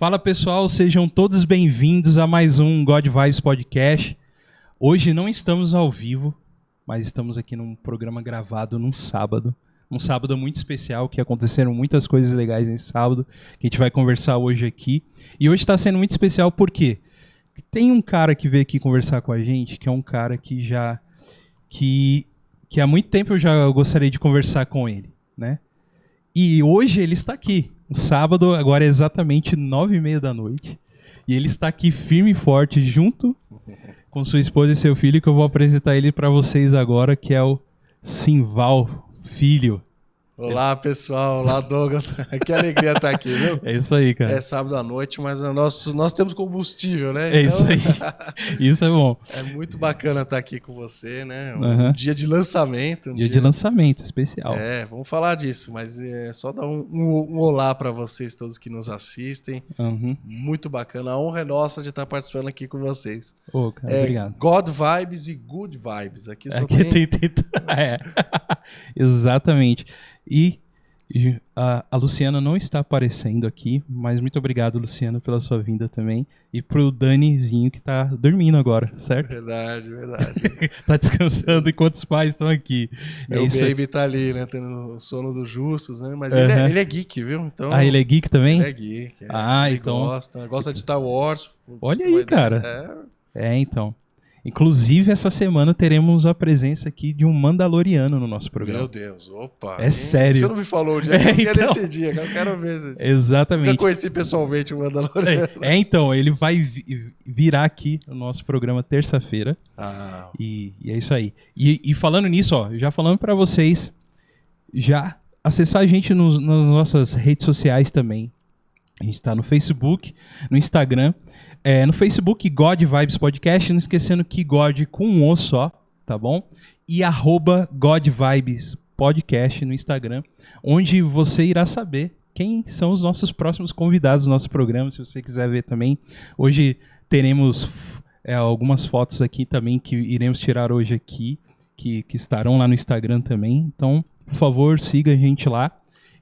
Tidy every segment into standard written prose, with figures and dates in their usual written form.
Fala pessoal, sejam todos bem-vindos a mais um God Vibes Podcast. Hoje não estamos ao vivo, mas estamos aqui num programa gravado num sábado. Um sábado muito especial, que aconteceram muitas coisas legais nesse sábado, que a gente vai conversar hoje aqui. E hoje está sendo muito especial porque tem um cara que veio aqui conversar com a gente, que é um cara que já... que há muito tempo eu já gostaria de conversar com ele, né? E hoje ele está aqui. Um sábado, agora é exatamente 9h30 da noite. E ele está aqui firme e forte junto com sua esposa e seu filho, que eu vou apresentar ele para vocês agora, que é o Simval Filho. Olá, pessoal. Olá, Douglas. Que alegria estar aqui, viu? É isso aí, cara. É sábado à noite, mas nós temos combustível, né? É isso aí. Isso é bom. É muito bacana estar aqui com você, né? Uhum. Dia de lançamento. Dia de lançamento especial. É, vamos falar disso, mas é só dar um olá para vocês todos que nos assistem. Uhum. Muito bacana. A honra é nossa de estar participando aqui com vocês. Ô, cara, obrigado. God Vibes e Good Vibes. Aqui só Aqui tem... É. Exatamente. E a Luciana não está aparecendo aqui, mas muito obrigado, Luciana, pela sua vinda também. E pro Danizinho, que tá dormindo agora, certo? Verdade. Tá descansando enquanto os pais estão aqui. Meu baby tá ali, né? Tendo o sono dos justos, né? Mas ele é geek, viu? Então, ele é geek também? Ele é geek. Ele então... gosta de Star Wars. Olha aí, cara. Então. Inclusive, essa semana teremos a presença aqui de um Mandaloriano no nosso programa. Meu Deus, opa. É sério. Você não me falou o dia que eu queria nesse dia, eu quero ver esse dia. Exatamente. Eu conheci pessoalmente o Mandaloriano. Então, ele vai virar aqui no nosso programa terça-feira. E é isso aí. E falando nisso, ó, já falando pra vocês, já acessar a gente nas nossas redes sociais também. A gente tá no Facebook, no Instagram. No Facebook, God Vibes Podcast, não esquecendo que God com um O só, tá bom? E @God Vibes Podcast no Instagram, onde você irá saber quem são os nossos próximos convidados do nosso programa, se você quiser ver também. Hoje teremos algumas fotos aqui também que iremos tirar hoje aqui, que estarão lá no Instagram também. Então, por favor, siga a gente lá.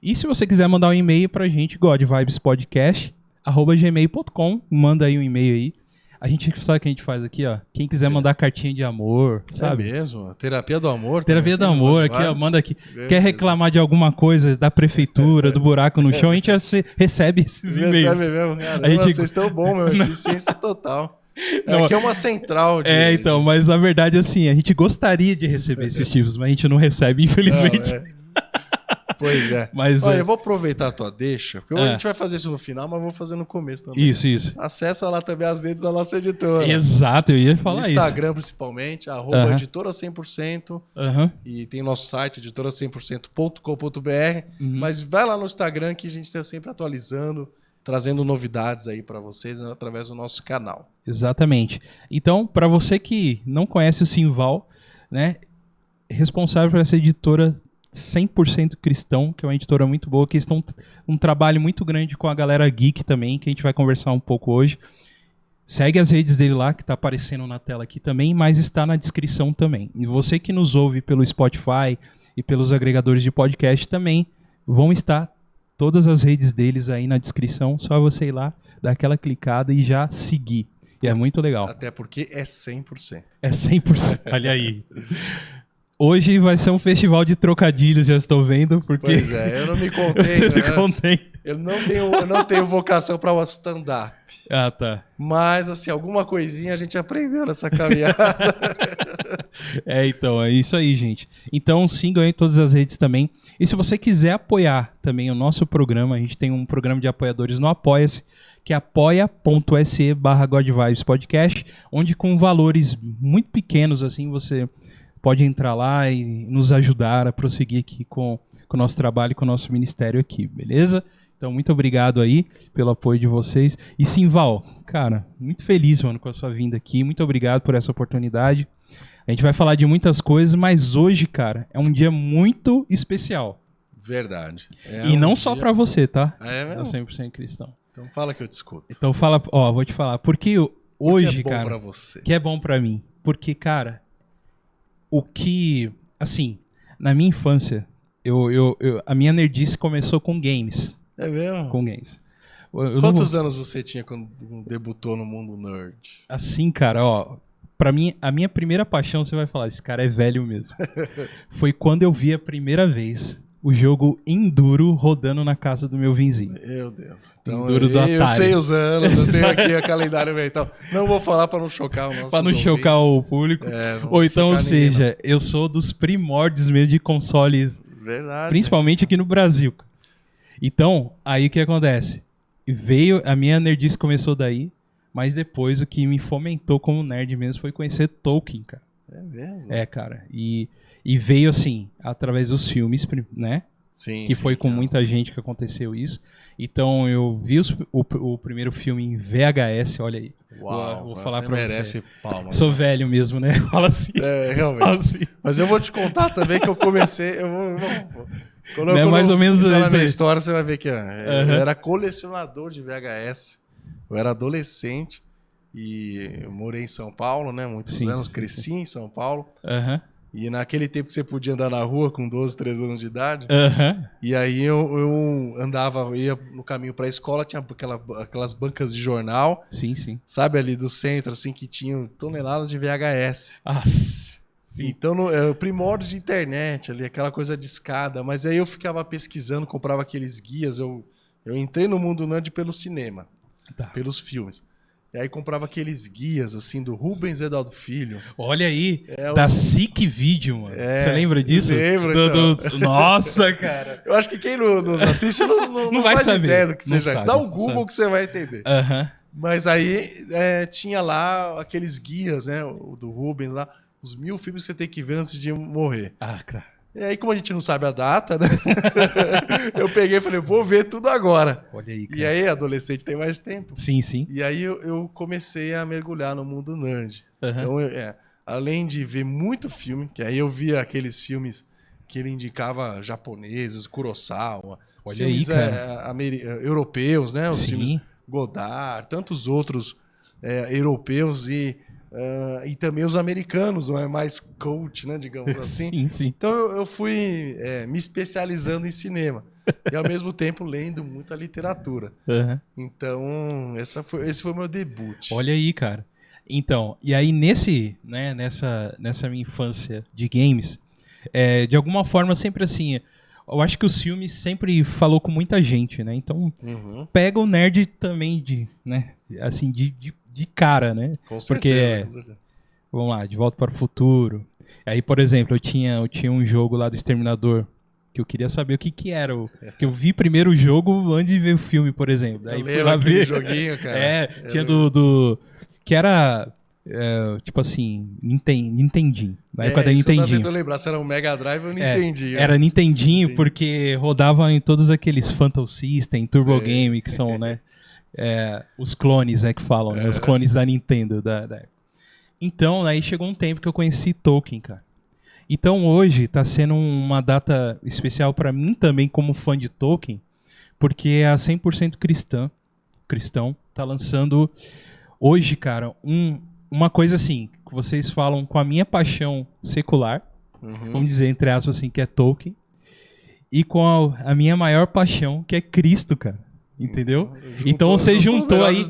E se você quiser mandar um e-mail pra gente, godvibespodcast@gmail.com, manda aí um e-mail aí. A gente sabe o que a gente faz aqui, ó. Quem quiser mandar cartinha de amor, sabe? É mesmo? Terapia do amor? Terapia do amor, aqui, ó, manda aqui. Quer reclamar de alguma coisa da prefeitura, do buraco no chão, a gente recebe esses e-mails. Recebe mesmo, cara. Vocês estão bons, meu. Eficiência total. Aqui é uma central de... mas a verdade é assim, a gente gostaria de receber esses tipos, mas a gente não recebe, infelizmente. Pois é. Mas, Olha, eu vou aproveitar a tua deixa, porque a gente vai fazer isso no final, mas vou fazer no começo também. Isso. Acessa lá também as redes da nossa editora. Exato, eu ia falar isso. No Instagram, principalmente, @editora100%. E tem nosso site, editora100%.com.br. Mas vai lá no Instagram que a gente está sempre atualizando, trazendo novidades aí para vocês através do nosso canal. Exatamente. Então, para você que não conhece o Simval, né, responsável por essa editora 100% Cristão, que é uma editora muito boa, que estão um trabalho muito grande com a galera geek também, que a gente vai conversar um pouco hoje. Segue as redes dele lá, que está aparecendo na tela aqui também, mas está na descrição também. E você que nos ouve pelo Spotify e pelos agregadores de podcast também, vão estar todas as redes deles aí na descrição, só você ir lá, dar aquela clicada e já seguir. E é muito legal. Até porque é 100%. É 100%, olha aí. Hoje vai ser um festival de trocadilhos, já estou vendo, porque... Pois é, eu não me contei, Eu não tenho vocação para o stand-up. Tá. Mas, assim, alguma coisinha a gente aprendeu nessa caminhada. Então, é isso aí, gente. Então, sigam aí todas as redes também. E se você quiser apoiar também o nosso programa, a gente tem um programa de apoiadores no Apoia-se, que é apoia.se/GodVibesPodcast, onde com valores muito pequenos, assim, você... pode entrar lá e nos ajudar a prosseguir aqui com o nosso trabalho, com o nosso ministério aqui, beleza? Então, muito obrigado aí pelo apoio de vocês. E Simval, cara, muito feliz, mano, com a sua vinda aqui. Muito obrigado por essa oportunidade. A gente vai falar de muitas coisas, mas hoje, cara, é um dia muito especial. Verdade. E não só pra você, tá? É mesmo? Eu 100% cristão. Então fala que eu te escuto. Então fala, vou te falar. Porque hoje, que é bom cara... pra você. Que é bom pra mim. Porque, cara... O que, assim, na minha infância, a minha nerdice começou com games. É mesmo? Com games. Quantos anos você tinha quando debutou no mundo nerd? Assim, cara, ó... Pra mim, a minha primeira paixão, você vai falar, esse cara é velho mesmo. Foi quando eu vi a primeira vez o jogo Enduro rodando na casa do meu vizinho. Meu Deus. Então, Enduro do Atari. Eu sei os anos, eu tenho aqui o calendário mental. Não vou falar pra não chocar o nosso Pra não chocar o público. Ou então, ou seja, eu sou dos primórdios mesmo de consoles. Verdade. Principalmente aqui no Brasil. Então, aí o que acontece? A minha nerdice começou daí. Mas depois o que me fomentou como nerd mesmo foi conhecer Tolkien, cara. É mesmo? É, cara. E veio assim, através dos filmes, né? Sim. Que foi com muita gente que aconteceu isso. Então eu vi o primeiro filme em VHS, olha aí. Uau, vou falar pra merece palmas. Sou velho mesmo, né? Fala assim. É, realmente. Fala assim. Mas eu vou te contar também que eu comecei... Quando é mais ou menos na isso minha aí. história, você vai ver que eu era colecionador de VHS. Eu era adolescente e eu morei em São Paulo, né? Muitos anos, cresci em São Paulo. E naquele tempo que você podia andar na rua com 12, 13 anos de idade. E aí eu ia no caminho para a escola, tinha aquelas bancas de jornal. Sim, sim. Sabe, ali do centro, assim, que tinham toneladas de VHS. Sim. Então, o primórdio de internet ali, aquela coisa de escada. Mas aí eu ficava pesquisando, comprava aqueles guias. Eu entrei no mundo nerd pelo cinema. Pelos filmes. E aí comprava aqueles guias, assim, do Rubens Edaldo Filho. Olha aí, da SIC Video, mano. Você lembra disso? Lembro, então. Nossa, cara. Eu acho que quem nos assiste não vai faz saber. Ideia do que seja isso. Dá um não Google sabe. que você vai entender. Mas aí tinha lá aqueles guias, né? O do Rubens lá. Os 1000 filmes que você tem que ver antes de morrer. Cara. E aí, como a gente não sabe a data, né? Eu peguei e falei, vou ver tudo agora. Olha aí, cara. E aí, adolescente tem mais tempo. Sim, sim. E aí eu comecei a mergulhar no mundo nerd. Então, além de ver muito filme, que aí eu via aqueles filmes que ele indicava japoneses, Kurosawa, filmes europeus, né? Os filmes Godard, tantos outros europeus e também os americanos, não é mais cult, né, digamos assim. Sim, sim. Então eu fui me especializando em cinema e ao mesmo tempo lendo muita literatura. Então esse foi o meu debut. Olha aí, cara. Então, e aí nessa minha infância de games, de alguma forma sempre assim, eu acho que os filmes sempre falou com muita gente, né? Então pega o nerd também de cara, né? Com certeza. Porque, vamos lá, De Volta para o Futuro. Aí, por exemplo, eu tinha um jogo lá do Exterminador que eu queria saber o que era. Que eu vi primeiro o jogo antes de ver o filme, por exemplo. Aí fui lá ver. Joguinho, cara. Tinha que era tipo assim, Nintendinho. Na época da Nintendinho. Eu tentando lembrar se era um Mega Drive ou Nintendinho. Era Nintendinho porque rodava em todos aqueles Phantom System, Turbo Game, que são, né? Os clones, né, que falam, né? Os clones da Nintendo. Então, aí chegou um tempo que eu conheci Tolkien, cara. Então, hoje tá sendo uma data especial pra mim também, como fã de Tolkien, porque a 100% cristão tá lançando hoje, cara, uma coisa assim, que vocês falam com a minha paixão secular, vamos dizer, entre aspas, assim, que é Tolkien, e com a minha maior paixão, que é Cristo, cara. Entendeu? Então você juntou aí.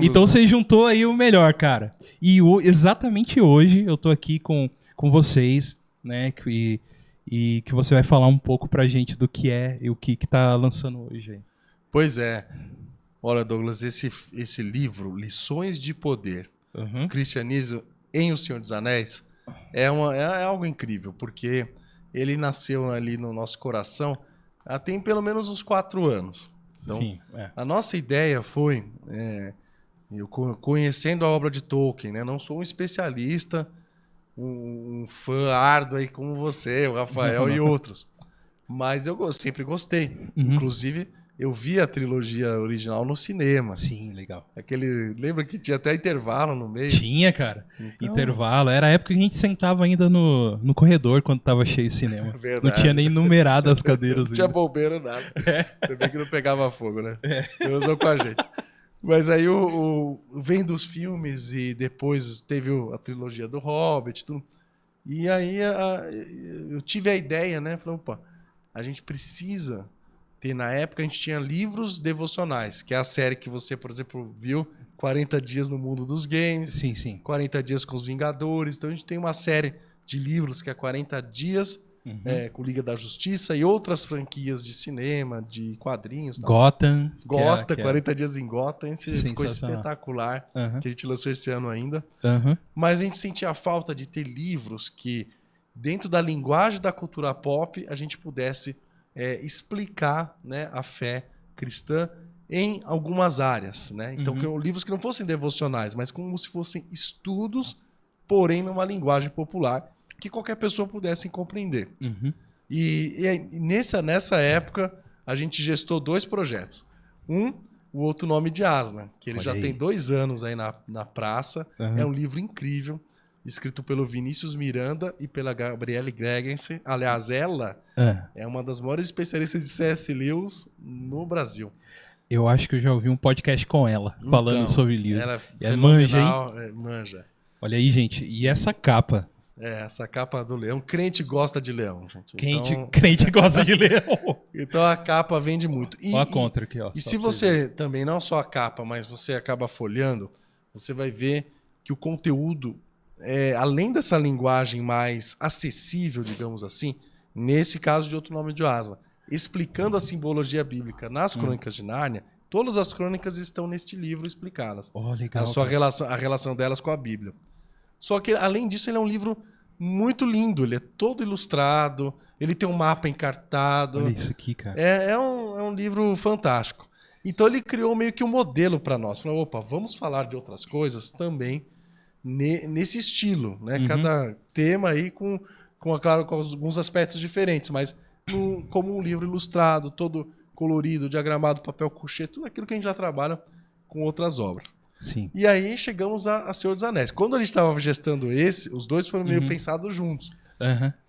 Então você juntou aí o melhor, cara. E exatamente hoje eu tô aqui com vocês, né? E que você vai falar um pouco pra gente do que é e o que tá lançando hoje aí. Pois é. Olha, Douglas, esse livro, Lições de Poder, Cristianismo em O Senhor dos Anéis, é algo incrível, porque ele nasceu ali no nosso coração tem pelo menos uns 4 anos. Então, a nossa ideia foi, eu conhecendo a obra de Tolkien, né? Não sou um especialista, um fã árduo aí como você, o Rafael e outros, mas eu sempre gostei. Inclusive, eu vi a trilogia original no cinema. Sim, legal. Lembra que tinha até intervalo no meio? Tinha, cara. Então... Intervalo. Era a época que a gente sentava ainda no corredor quando tava cheio o cinema. Verdade. Não tinha nem numerado as cadeiras. Não tinha bombeiro, nada. Também que não pegava fogo, né? Usou com a gente. Mas aí vendo os filmes e depois teve a trilogia do Hobbit, tudo. E aí eu tive a ideia, né? Falei, opa, a gente precisa Na época a gente tinha livros devocionais, que é a série que você, por exemplo, viu, 40 dias no mundo dos games, sim. 40 dias com os Vingadores. Então a gente tem uma série de livros que é 40 dias com Liga da Justiça e outras franquias de cinema, de quadrinhos. Tal. Gotham. 40 dias em Gotham. Esse ficou espetacular, que a gente lançou esse ano ainda. Mas a gente sentia a falta de ter livros que, dentro da linguagem da cultura pop, a gente pudesse explicar, né, a fé cristã em algumas áreas, né? Então, livros que não fossem devocionais, mas como se fossem estudos, porém numa linguagem popular que qualquer pessoa pudesse compreender. E nessa época a gente gestou 2 projetos. O Outro Nome de Aslan, que ele tem 2 anos aí na praça. É um livro incrível, escrito pelo Vinícius Miranda e pela Gabriele Gregensen. Aliás, ela é uma das maiores especialistas de C.S. Lewis no Brasil. Eu acho que eu já ouvi um podcast com ela, falando sobre Lewis. Ela é manja, hein? Manja. Olha aí, gente. E essa capa? Essa capa do leão. Crente gosta de leão, gente. Crente gosta de leão. Então a capa vende muito. Olha a contra aqui, ó. E se você também, não só a capa, mas você acaba folheando, você vai ver que o conteúdo... além dessa linguagem mais acessível, digamos assim, nesse caso de Outro Nome de Aslan, explicando a simbologia bíblica nas Crônicas de Nárnia, todas as crônicas estão neste livro explicadas. Legal, a relação delas com a Bíblia. Só que, além disso, ele é um livro muito lindo. Ele é todo ilustrado, ele tem um mapa encartado. Olha isso aqui, cara. É um livro fantástico. Então ele criou meio que um modelo para nós. Falou, opa, vamos falar de outras coisas também nesse estilo, né? Cada tema aí claro, com alguns aspectos diferentes, mas como um livro ilustrado, todo colorido, diagramado, papel couché, tudo aquilo que a gente já trabalha com outras obras. Sim. E aí chegamos a Senhor dos Anéis. Quando a gente estava gestando os dois foram meio pensados juntos.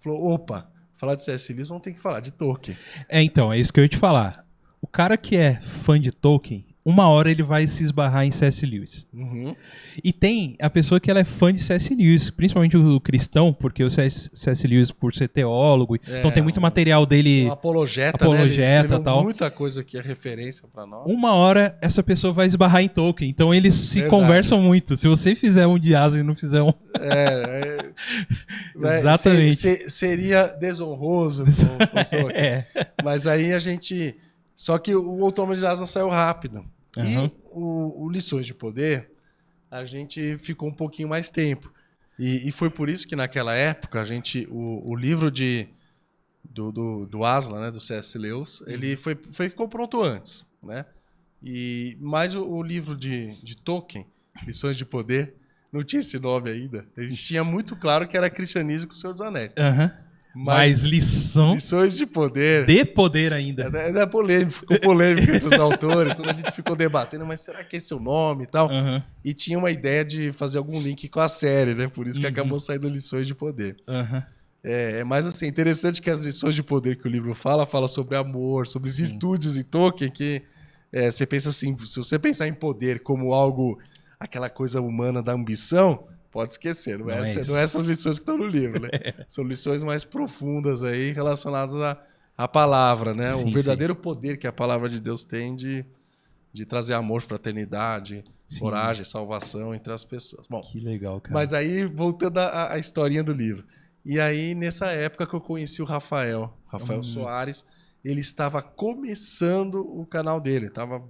Falou, opa, falar de C.S. Lewis, vamos ter que falar de Tolkien. Então, é isso que eu ia te falar. O cara que é fã de Tolkien, uma hora ele vai se esbarrar em C.S. Lewis. E tem a pessoa que ela é fã de C.S. Lewis, principalmente o cristão, porque o C.S. Lewis, por ser teólogo, então tem muito material dele... Um apologeta, né? Ele tal. Muita coisa que é referência para nós. Uma hora essa pessoa vai esbarrar em Tolkien, então eles se conversam muito. Se você fizer um de Aslan e não fizer um... Exatamente. Seria desonroso com Tolkien. Mas aí a gente... Só que o Outro Nome de Aslan saiu rápido. E o Lições de Poder, a gente ficou um pouquinho mais tempo. E foi por isso que naquela época, o livro do Aslan, né, do C.S. Lewis, ele ficou pronto antes. Né? Mas o livro de Tolkien, Lições de Poder, não tinha esse nome ainda. A gente tinha muito claro que era cristianismo com o Senhor dos Anéis. Mas Lições de Poder. De poder ainda. É polêmico, ficou polêmico entre os autores. Então a gente ficou debatendo, mas será que esse é o nome e tal? E tinha uma ideia de fazer algum link com a série, né? Por isso que acabou saindo Lições de Poder. Mas assim, interessante que as lições de poder que o livro fala sobre amor, sobre virtudes em Tolkien, que você pensa assim, se você pensar em poder como algo, aquela coisa humana da ambição... Pode esquecer, não é essas lições que estão no livro, né? São lições mais profundas aí relacionadas à palavra, né? O verdadeiro poder que a palavra de Deus tem de trazer amor, fraternidade, coragem, salvação entre as pessoas. Bom, que legal, cara. Mas aí, voltando à historinha do livro. E aí, nessa época que eu conheci o Rafael Soares, ele estava começando o canal dele, estava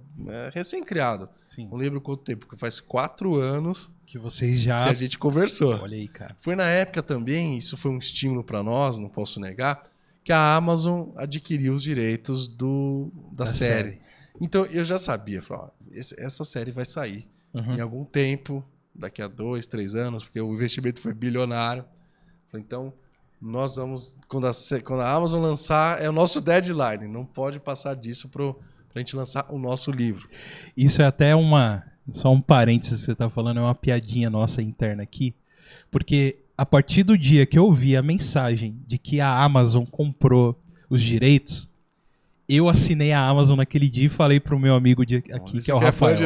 recém-criado. Não lembro quanto tempo, porque faz 4 anos que vocês já... que a gente conversou. Olha aí, cara. Foi na época também, isso foi um estímulo para nós, não posso negar, que a Amazon adquiriu os direitos da série. Então eu já sabia, falei, essa série vai sair em algum tempo, daqui a 2, 3 anos, porque o investimento foi bilionário. Falei, então nós vamos, quando a Amazon lançar, é o nosso deadline, não pode passar disso pra gente lançar o nosso livro. Isso é até só um parênteses que você tá falando, é uma piadinha nossa interna aqui, porque a partir do dia que eu vi a mensagem de que a Amazon comprou os direitos, eu assinei a Amazon naquele dia e falei pro meu amigo aqui, que é o Rafael.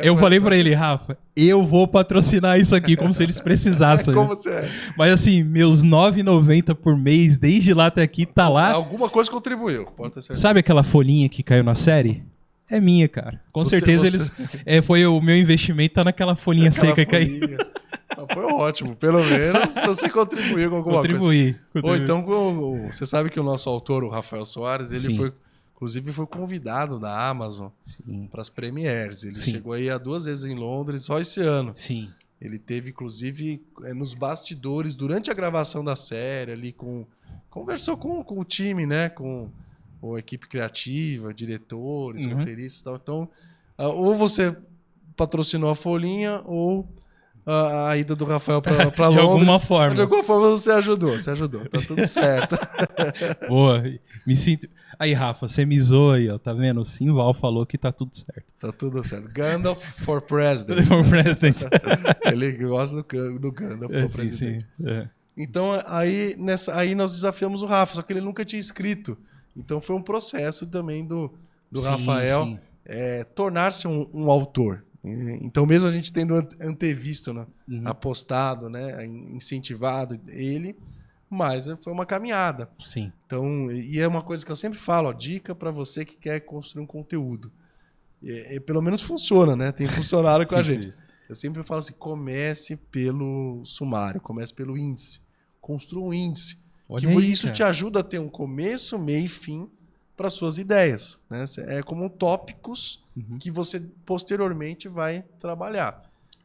Eu falei pra ele, Rafa, eu vou patrocinar isso aqui como se eles precisassem. Como você é. Mas assim, meus R$ 9,90 por mês, desde lá até aqui, tá lá. Alguma coisa contribuiu, pode ter certeza. Sabe aquela folhinha que caiu na série? É minha, cara. Com certeza eles... foi o meu investimento, tá naquela folhinha seca que caiu. Foi ótimo. Pelo menos você contribuiu com alguma coisa. Ou então, você sabe que o nosso autor, o Rafael Soares, ele foi, inclusive, foi convidado da Amazon para as premieres. Ele chegou aí 2 vezes em Londres só esse ano. Sim. Ele teve, inclusive, nos bastidores, durante a gravação da série, ali conversou com o time, né? Com a equipe criativa, diretores, roteiristas e tal. Então, ou você patrocinou a folhinha, ou a ida do Rafael para Londres. De alguma forma. De alguma forma você ajudou. Tá tudo certo. Boa. Me sinto... Aí, Rafa, você me zoa aí, ó. Tá vendo? O Simval falou que tá tudo certo. Tá tudo certo. Gandalf for President. For President. Ele gosta do Gandalf for President. Sim. É. Então, aí nós desafiamos o Rafa, só que ele nunca tinha escrito. Então, foi um processo também do Rafael tornar-se um autor. Então, mesmo a gente tendo antevisto, né, apostado, né, incentivado ele, mas foi uma caminhada. Sim. Então, e é uma coisa que eu sempre falo, ó, dica para você que quer construir um conteúdo. Pelo menos funciona, né? Tem funcionado com a gente. Sim. Eu sempre falo assim, comece pelo sumário, comece pelo índice. Construa um índice. Isso te ajuda a ter um começo, meio e fim para suas ideias. Né? É como tópicos que você posteriormente vai trabalhar.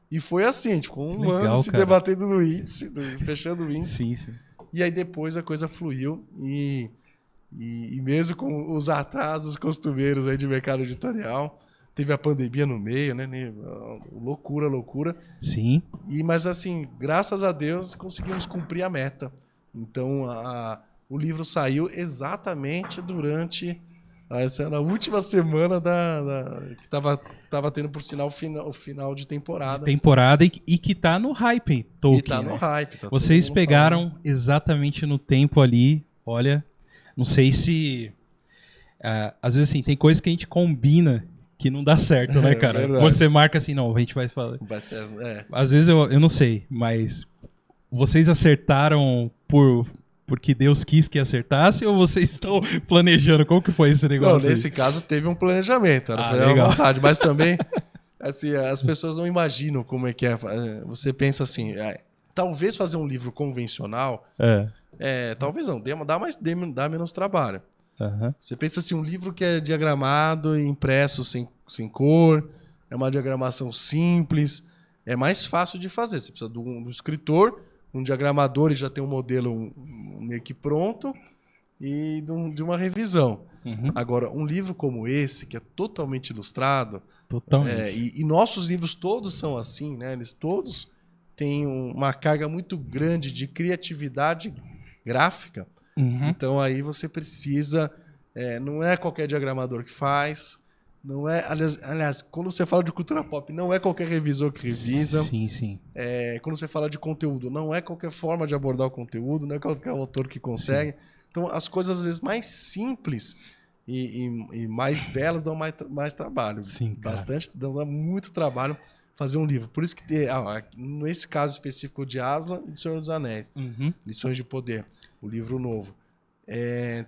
E foi assim, a gente ficou um ano se debatendo no índice, fechando o índice. Sim. E aí depois a coisa fluiu e mesmo com os atrasos costumeiros aí de mercado editorial, teve a pandemia no meio, né? Loucura. Sim. Mas assim, graças a Deus conseguimos cumprir a meta. Então, o livro saiu exatamente durante na última semana que estava tendo, por sinal, o final de temporada. E que tá no hype, Tolkien. E tá no hype. Tá Vocês pegaram exatamente no tempo ali. Olha, não sei se... às vezes, assim, tem coisa que a gente combina que não dá certo, né, cara? Você marca assim, não, a gente vai falar. Vai ser, Às vezes eu não sei, mas... Vocês acertaram porque Deus quis que acertasse ou vocês estão planejando? Como que foi esse negócio? Não, nesse caso teve um planejamento, era fazer à vontade, mas também assim, as pessoas não imaginam como é que é. Você pensa assim, talvez fazer um livro convencional, talvez não, dá menos trabalho. Uhum. Você pensa assim, um livro que é diagramado e impresso sem cor, é uma diagramação simples, é mais fácil de fazer. Você precisa do escritor, um diagramador, e já tem um modelo meio que pronto, e de uma revisão. Uhum. Agora, um livro como esse, que é totalmente ilustrado, e nossos livros todos são assim, né? Eles todos têm uma carga muito grande de criatividade gráfica. Uhum. Então, aí você precisa... não é qualquer diagramador que faz... Não é, aliás, quando você fala de cultura pop, não é qualquer revisor que revisa. Sim. Quando você fala de conteúdo, não é qualquer forma de abordar o conteúdo, não é qualquer autor que consegue. Sim. Então, as coisas, às vezes, mais simples e mais belas dão mais trabalho. Sim, dá muito trabalho fazer um livro. Por isso que, nesse caso específico de Aslan e do Senhor dos Anéis, Lições de Poder, o livro novo,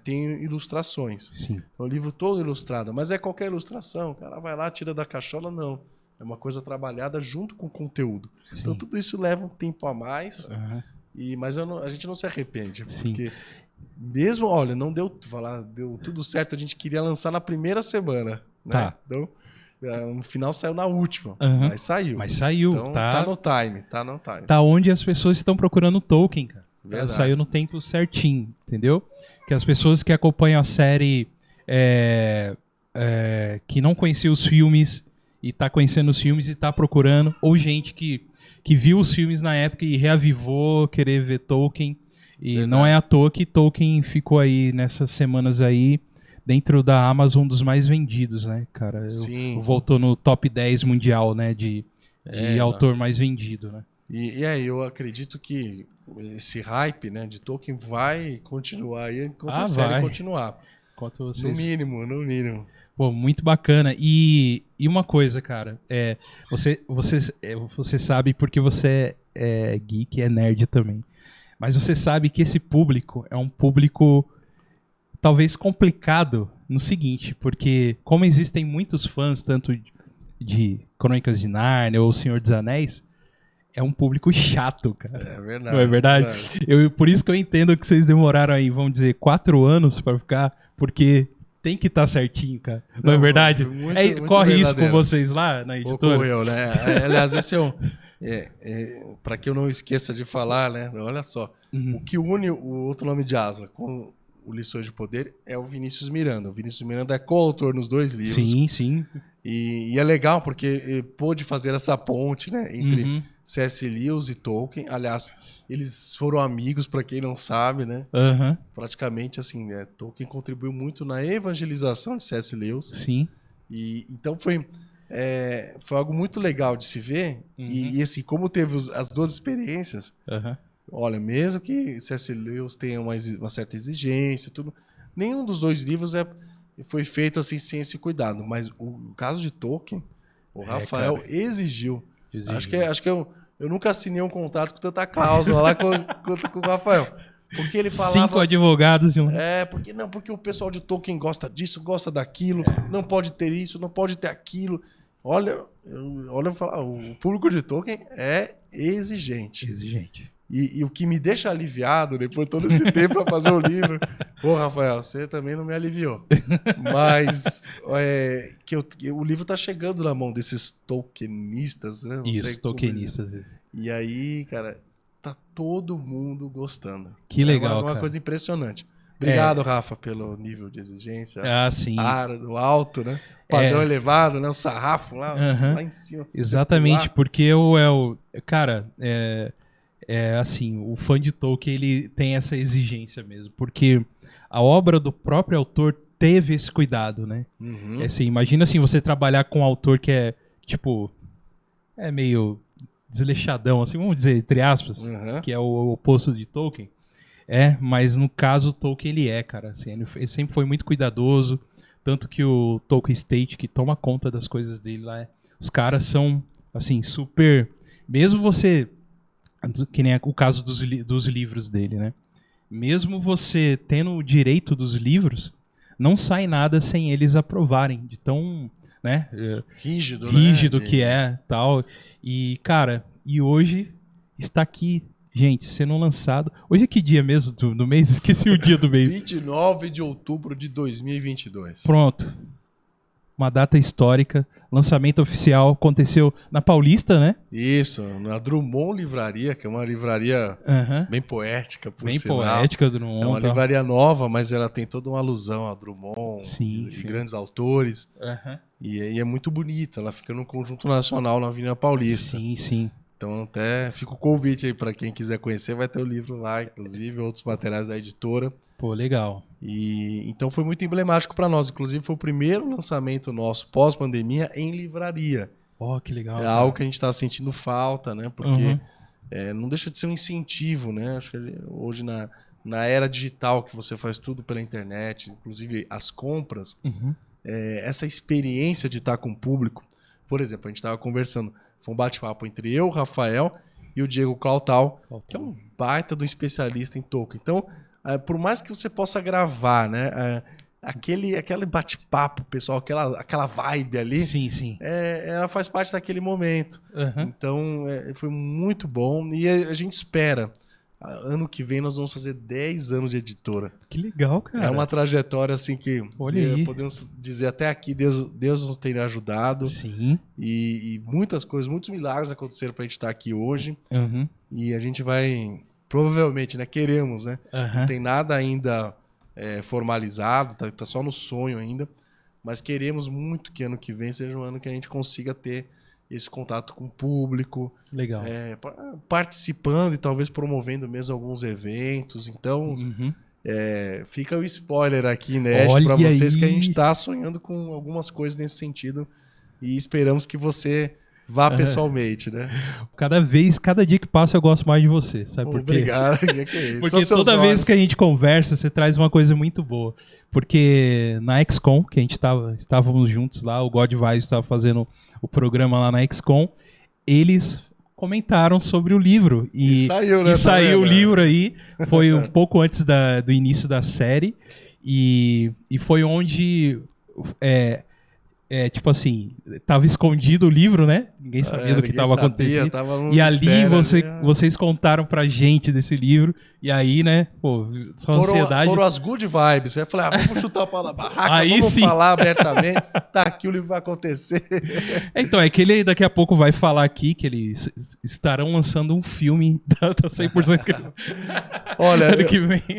tem ilustrações. Sim. É um livro todo ilustrado, mas é qualquer ilustração. O cara vai lá, tira da cachola, não. É uma coisa trabalhada junto com o conteúdo. Sim. Então tudo isso leva um tempo a mais, mas a gente não se arrepende. Sim. Porque mesmo, olha, não deu tudo certo, a gente queria lançar na primeira semana. Né? Tá. Então, no final saiu na última, mas saiu. Então tá no time. Tá onde as pessoas estão procurando Tolkien, cara. Verdade. Saiu no tempo certinho, entendeu? Que as pessoas que acompanham a série que não conhecia os filmes e tá conhecendo os filmes e tá procurando, ou gente que viu os filmes na época e reavivou querer ver Tolkien. E verdade. Não é à toa que Tolkien ficou aí nessas semanas aí dentro da Amazon dos mais vendidos, né, cara? Sim. Voltou no top 10 mundial, né, de autor mais vendido, né? E aí eu acredito que esse hype, né, de Tolkien vai continuar aí enquanto a série continuar. Enquanto vocês... No mínimo. Pô, muito bacana. E uma coisa, cara, você sabe porque você é geek, é nerd também. Mas você sabe que esse público é um público talvez complicado no seguinte, porque como existem muitos fãs, tanto de Crônicas de Nárnia ou Senhor dos Anéis, é um público chato, cara. É verdade. Não é verdade? Por isso que eu entendo que vocês demoraram aí, vamos dizer, 4 anos pra ficar, porque tem que estar certinho, cara. Não é verdade? Muito corre isso com vocês lá na editora? Ocorreu, né? Aliás, esse é um... para que eu não esqueça de falar, né? Olha só. O que une o Outro Nome de Aslan com o Lições de Poder é o Vinícius Miranda. O Vinícius Miranda é coautor nos 2 livros. Sim, sim. E é legal porque pôde fazer essa ponte, né, entre C.S. Lewis e Tolkien. Aliás, eles foram amigos, para quem não sabe, né? Praticamente, assim, Tolkien contribuiu muito na evangelização de C.S. Lewis. Sim. E então foi algo muito legal de se ver. E assim, como teve as 2 experiências, olha, mesmo que C.S. Lewis tenha uma certa exigência, tudo, nenhum dos 2 livros foi feito assim sem esse cuidado. Mas o caso de Tolkien, o Rafael cara, exigiu. Acho que eu nunca assinei um contrato com tanta cláusula lá quanto com o Rafael. Porque ele falava... 5 advogados de um... porque o pessoal de Tolkien gosta disso, gosta daquilo, não pode ter isso, não pode ter aquilo. Olha, eu falar, o público de Tolkien é exigente. E o que me deixa aliviado, depois de todo esse tempo para fazer o livro... Pô, Rafael, você também não me aliviou. Mas o livro tá chegando na mão desses tolkienistas, né? Isso, tolkienistas. E aí, cara, tá todo mundo gostando. Que legal, uma coisa impressionante. Obrigado, Rafa, pelo nível de exigência. Sim. Do alto, né? Padrão elevado, né? O sarrafo lá em cima. Exatamente, porque cara... assim, o fã de Tolkien, ele tem essa exigência mesmo, porque a obra do próprio autor teve esse cuidado, né? Assim, imagina assim, você trabalhar com um autor que é, tipo, meio desleixadão, assim, vamos dizer, entre aspas, que é o oposto de Tolkien. Mas no caso, Tolkien, ele cara, assim, ele sempre foi muito cuidadoso, tanto que o Tolkien Estate, que toma conta das coisas dele lá, os caras são, assim, super... Mesmo você... Que nem o caso dos livros dele, né? Mesmo você tendo o direito dos livros, não sai nada sem eles aprovarem, de tão, né? Rígido que é, tal. E, cara, hoje está aqui, gente, sendo lançado... Hoje é que dia mesmo do mês? Esqueci o dia do mês. 29 de outubro de 2022. Pronto. Uma data histórica. Lançamento oficial aconteceu na Paulista, né? Isso, na Drummond Livraria, que é uma livraria bem poética, por bem sinal. Poética, Drummond. É uma livraria nova, mas ela tem toda uma alusão a Drummond, sim. Grandes autores. E é muito bonita, ela fica no Conjunto Nacional, na Avenida Paulista. Sim. Então até fica o convite aí para quem quiser conhecer, vai ter o livro lá, inclusive, outros materiais da editora. Pô, legal. E então foi muito emblemático para nós. Inclusive foi o primeiro lançamento nosso pós-pandemia em livraria. Oh, que legal. É algo que a gente está sentindo falta, né? Porque não deixa de ser um incentivo, né? Acho que hoje na era digital que você faz tudo pela internet, inclusive as compras, essa experiência de estar com o público. Por exemplo, a gente estava conversando, foi um bate-papo entre eu, o Rafael e o Diego Clautal, que é um baita do especialista em Tolkien. Então, por mais que você possa gravar, né, aquele bate-papo, pessoal, aquela vibe ali, sim. Ela faz parte daquele momento. Então, foi muito bom e a gente espera. Ano que vem nós vamos fazer 10 anos de editora. Que legal, cara. É uma trajetória assim que podemos dizer até aqui Deus nos tem ajudado. Sim. E muitas coisas, muitos milagres aconteceram pra gente estar aqui hoje. E a gente vai, provavelmente, né? Queremos, né? Não tem nada ainda formalizado, tá só no sonho ainda. Mas queremos muito que ano que vem seja um ano que a gente consiga ter esse contato com o público. Legal. Participando e talvez promovendo mesmo alguns eventos. Então, fica o spoiler aqui, inédito, para vocês, que a gente está sonhando com algumas coisas nesse sentido. E esperamos que você vá pessoalmente, né? Cada dia que passa eu gosto mais de você, sabe por quê? Obrigado. Que é isso? Porque toda vez que a gente conversa, você traz uma coisa muito boa. Porque na XCOM, que a gente estávamos juntos lá, o God Vibes estava fazendo o programa lá na XCOM, eles comentaram sobre o livro. E saiu, né? E saiu o livro aí, foi um pouco antes do início da série. E foi onde... tipo assim, tava escondido o livro, né? Ninguém sabia do que tava acontecendo. E ali vocês contaram pra gente desse livro. E aí, né? Pô, ansiedade. Foram as good vibes. Aí eu falei, vamos chutar o pau da barraca, aí vamos sim. falar abertamente. Tá aqui, o livro vai acontecer. Então, é que ele daqui a pouco vai falar aqui que eles estarão lançando um filme da 100%. Olha,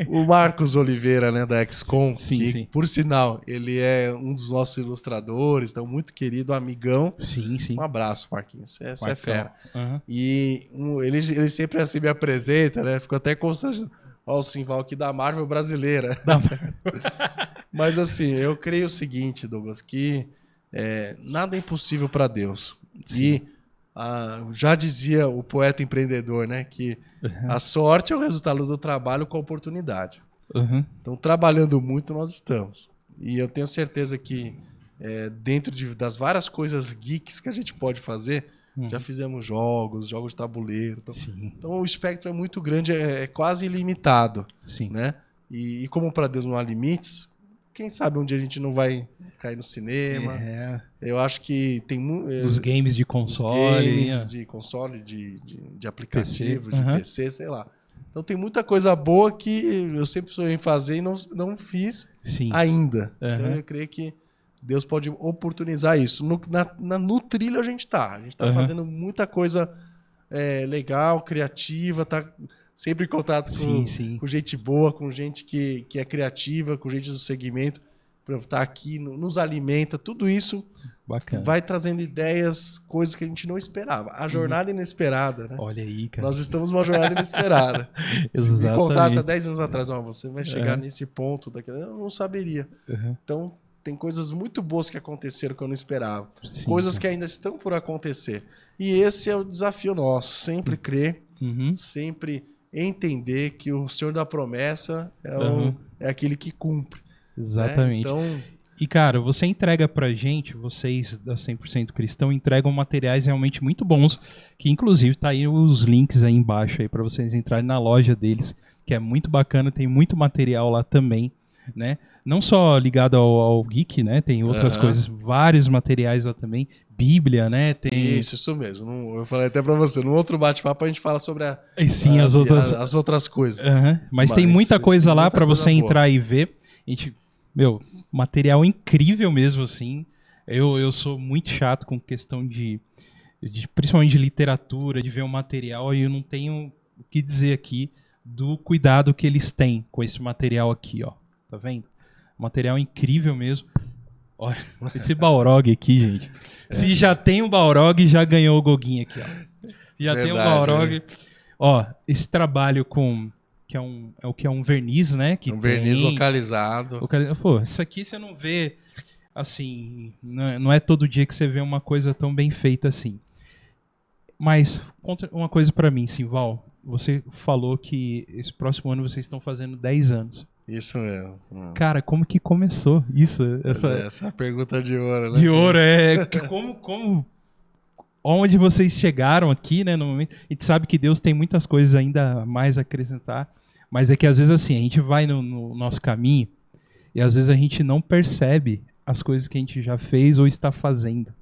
o Marcos Oliveira, né, da XCOM, sim. Por sinal, ele é um dos nossos ilustradores, então muito querido, amigão. Sim. Um abraço, Marquinhos. Você é fera. Uhum. E ele sempre assim me apresenta, né? Ficou até constrangendo. Olha o Simval aqui da Marvel brasileira. Mas assim, eu creio o seguinte, Douglas, que nada é impossível para Deus. Sim. E já dizia o poeta empreendedor, né? Que a sorte é o resultado do trabalho com a oportunidade. Uhum. Então, trabalhando muito, nós estamos. E eu tenho certeza que dentro das várias coisas geeks que a gente pode fazer, já fizemos jogos de tabuleiro. Então o espectro é muito grande, é quase ilimitado. Sim. Né? E como para Deus não há limites, quem sabe um dia a gente não vai cair no cinema. Eu acho que tem os games de console. De console, de aplicativo, PC. De PC, sei lá. Então tem muita coisa boa que eu sempre sonhei em fazer e não fiz ainda. Então eu creio que Deus pode oportunizar isso. No trilho a gente tá. A gente tá fazendo muita coisa legal, criativa, tá sempre em contato com gente boa, com gente que é criativa, com gente do segmento. Por exemplo, tá aqui, nos alimenta, tudo isso vai trazendo ideias, coisas que a gente não esperava. A jornada inesperada, né? Olha aí, cara. Nós estamos numa jornada inesperada. Se me contasse há 10 anos atrás, você vai chegar nesse ponto, eu não saberia. Então, tem coisas muito boas que aconteceram que eu não esperava. Coisas que ainda estão por acontecer. E esse é o desafio nosso. Sempre crer, sempre entender que o Senhor da promessa é aquele que cumpre. Exatamente. Então... E, cara, você entrega pra gente, vocês da 100% Cristão, entregam materiais realmente muito bons, que inclusive tá aí os links aí embaixo aí pra vocês entrarem na loja deles, que é muito bacana, tem muito material lá também, né? Não só ligado ao geek, né? Tem outras coisas, vários materiais lá também. Bíblia, né? Tem... Isso mesmo. Eu falei até pra você, no outro bate-papo a gente fala sobre as outras coisas. Mas tem muita coisa lá pra você entrar e ver. A gente, material incrível mesmo, assim. Eu sou muito chato com questão principalmente de literatura, de ver um material, e eu não tenho o que dizer aqui do cuidado que eles têm com esse material aqui, ó. Tá vendo? Material incrível mesmo. Olha, esse Balrog aqui, gente. Se já tem um Balrog, já ganhou o Goguinho aqui, ó. Já tem um Balrog. Ó, esse trabalho que é um verniz, né? Verniz localizado. Pô, isso aqui você não vê, assim, não é todo dia que você vê uma coisa tão bem feita assim. Mas, conta uma coisa pra mim, Simval. Você falou que esse próximo ano vocês estão fazendo 10 anos. Isso mesmo. Cara, como que começou isso? Essa é a pergunta de ouro, né? De ouro, como onde vocês chegaram aqui, né, no momento. A gente sabe que Deus tem muitas coisas ainda mais a acrescentar, mas é que às vezes assim, a gente vai no nosso caminho e às vezes a gente não percebe as coisas que a gente já fez ou está fazendo.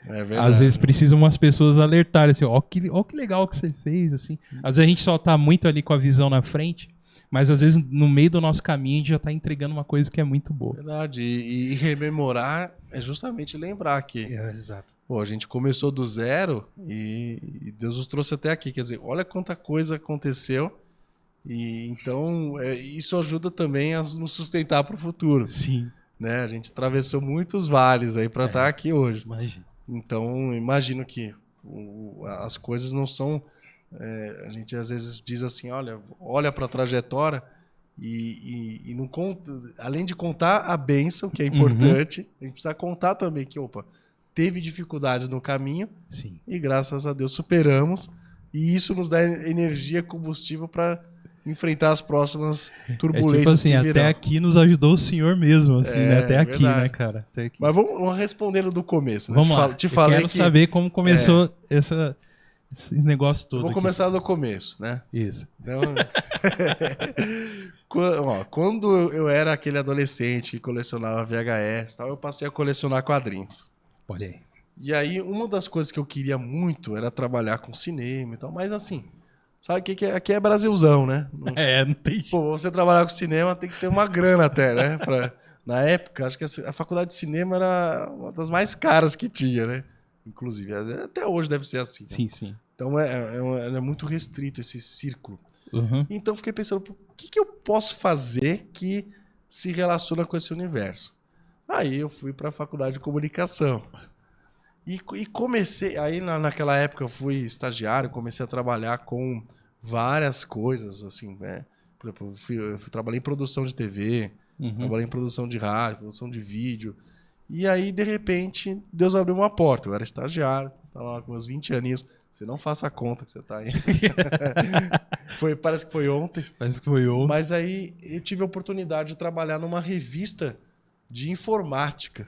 É verdade. Às vezes precisam umas pessoas alertarem assim, ó que legal que você fez, assim. Às vezes a gente só tá muito ali com a visão na frente, mas às vezes no meio do nosso caminho a gente já tá entregando uma coisa que é muito boa. Verdade. E rememorar é justamente lembrar que exato. A gente começou do zero e Deus nos trouxe até aqui. Quer dizer, olha quanta coisa aconteceu. E então isso ajuda também a nos sustentar para o futuro. Sim. Né? A gente atravessou muitos vales aí para estar aqui hoje. Imagina. Então, imagino que as coisas não são... a gente às vezes diz assim, olha para a trajetória e não conta, além de contar a bênção, que é importante, a gente precisa contar também que, teve dificuldades no caminho. Sim. E graças a Deus superamos. E isso nos dá energia, combustível para enfrentar as próximas turbulências. Tipo assim, até aqui nos ajudou o senhor mesmo, assim, né? Até aqui, verdade. né, cara? Até aqui. Mas vamos respondendo do começo, né? Vamos lá. Quero saber como começou esse negócio todo. Vou começar do começo, né? Isso. Então, quando eu era aquele adolescente que colecionava VHS, tal, eu passei a colecionar quadrinhos. Olha aí. E aí, uma das coisas que eu queria muito era trabalhar com cinema e tal, mas assim, sabe o que é? Aqui é Brasilzão, né? Não tem... Pô, você trabalhar com cinema tem que ter uma grana até, né? Na época, acho que a faculdade de cinema era uma das mais caras que tinha, né? Inclusive, até hoje deve ser assim. Né? Sim, sim. Então é muito restrito esse círculo. Uhum. Então eu fiquei pensando, o que eu posso fazer que se relaciona com esse universo? Aí eu fui para a faculdade de comunicação. E comecei, aí naquela época eu fui estagiário, comecei a trabalhar com várias coisas, assim, né? Por exemplo, eu trabalhei em produção de TV, trabalhei em produção de rádio, produção de vídeo. E aí, de repente, Deus abriu uma porta. Eu era estagiário, estava lá com meus 20 aninhos. Você não faça a conta que você tá aí. Parece que foi ontem. Parece que foi ontem. Mas aí eu tive a oportunidade de trabalhar numa revista de informática.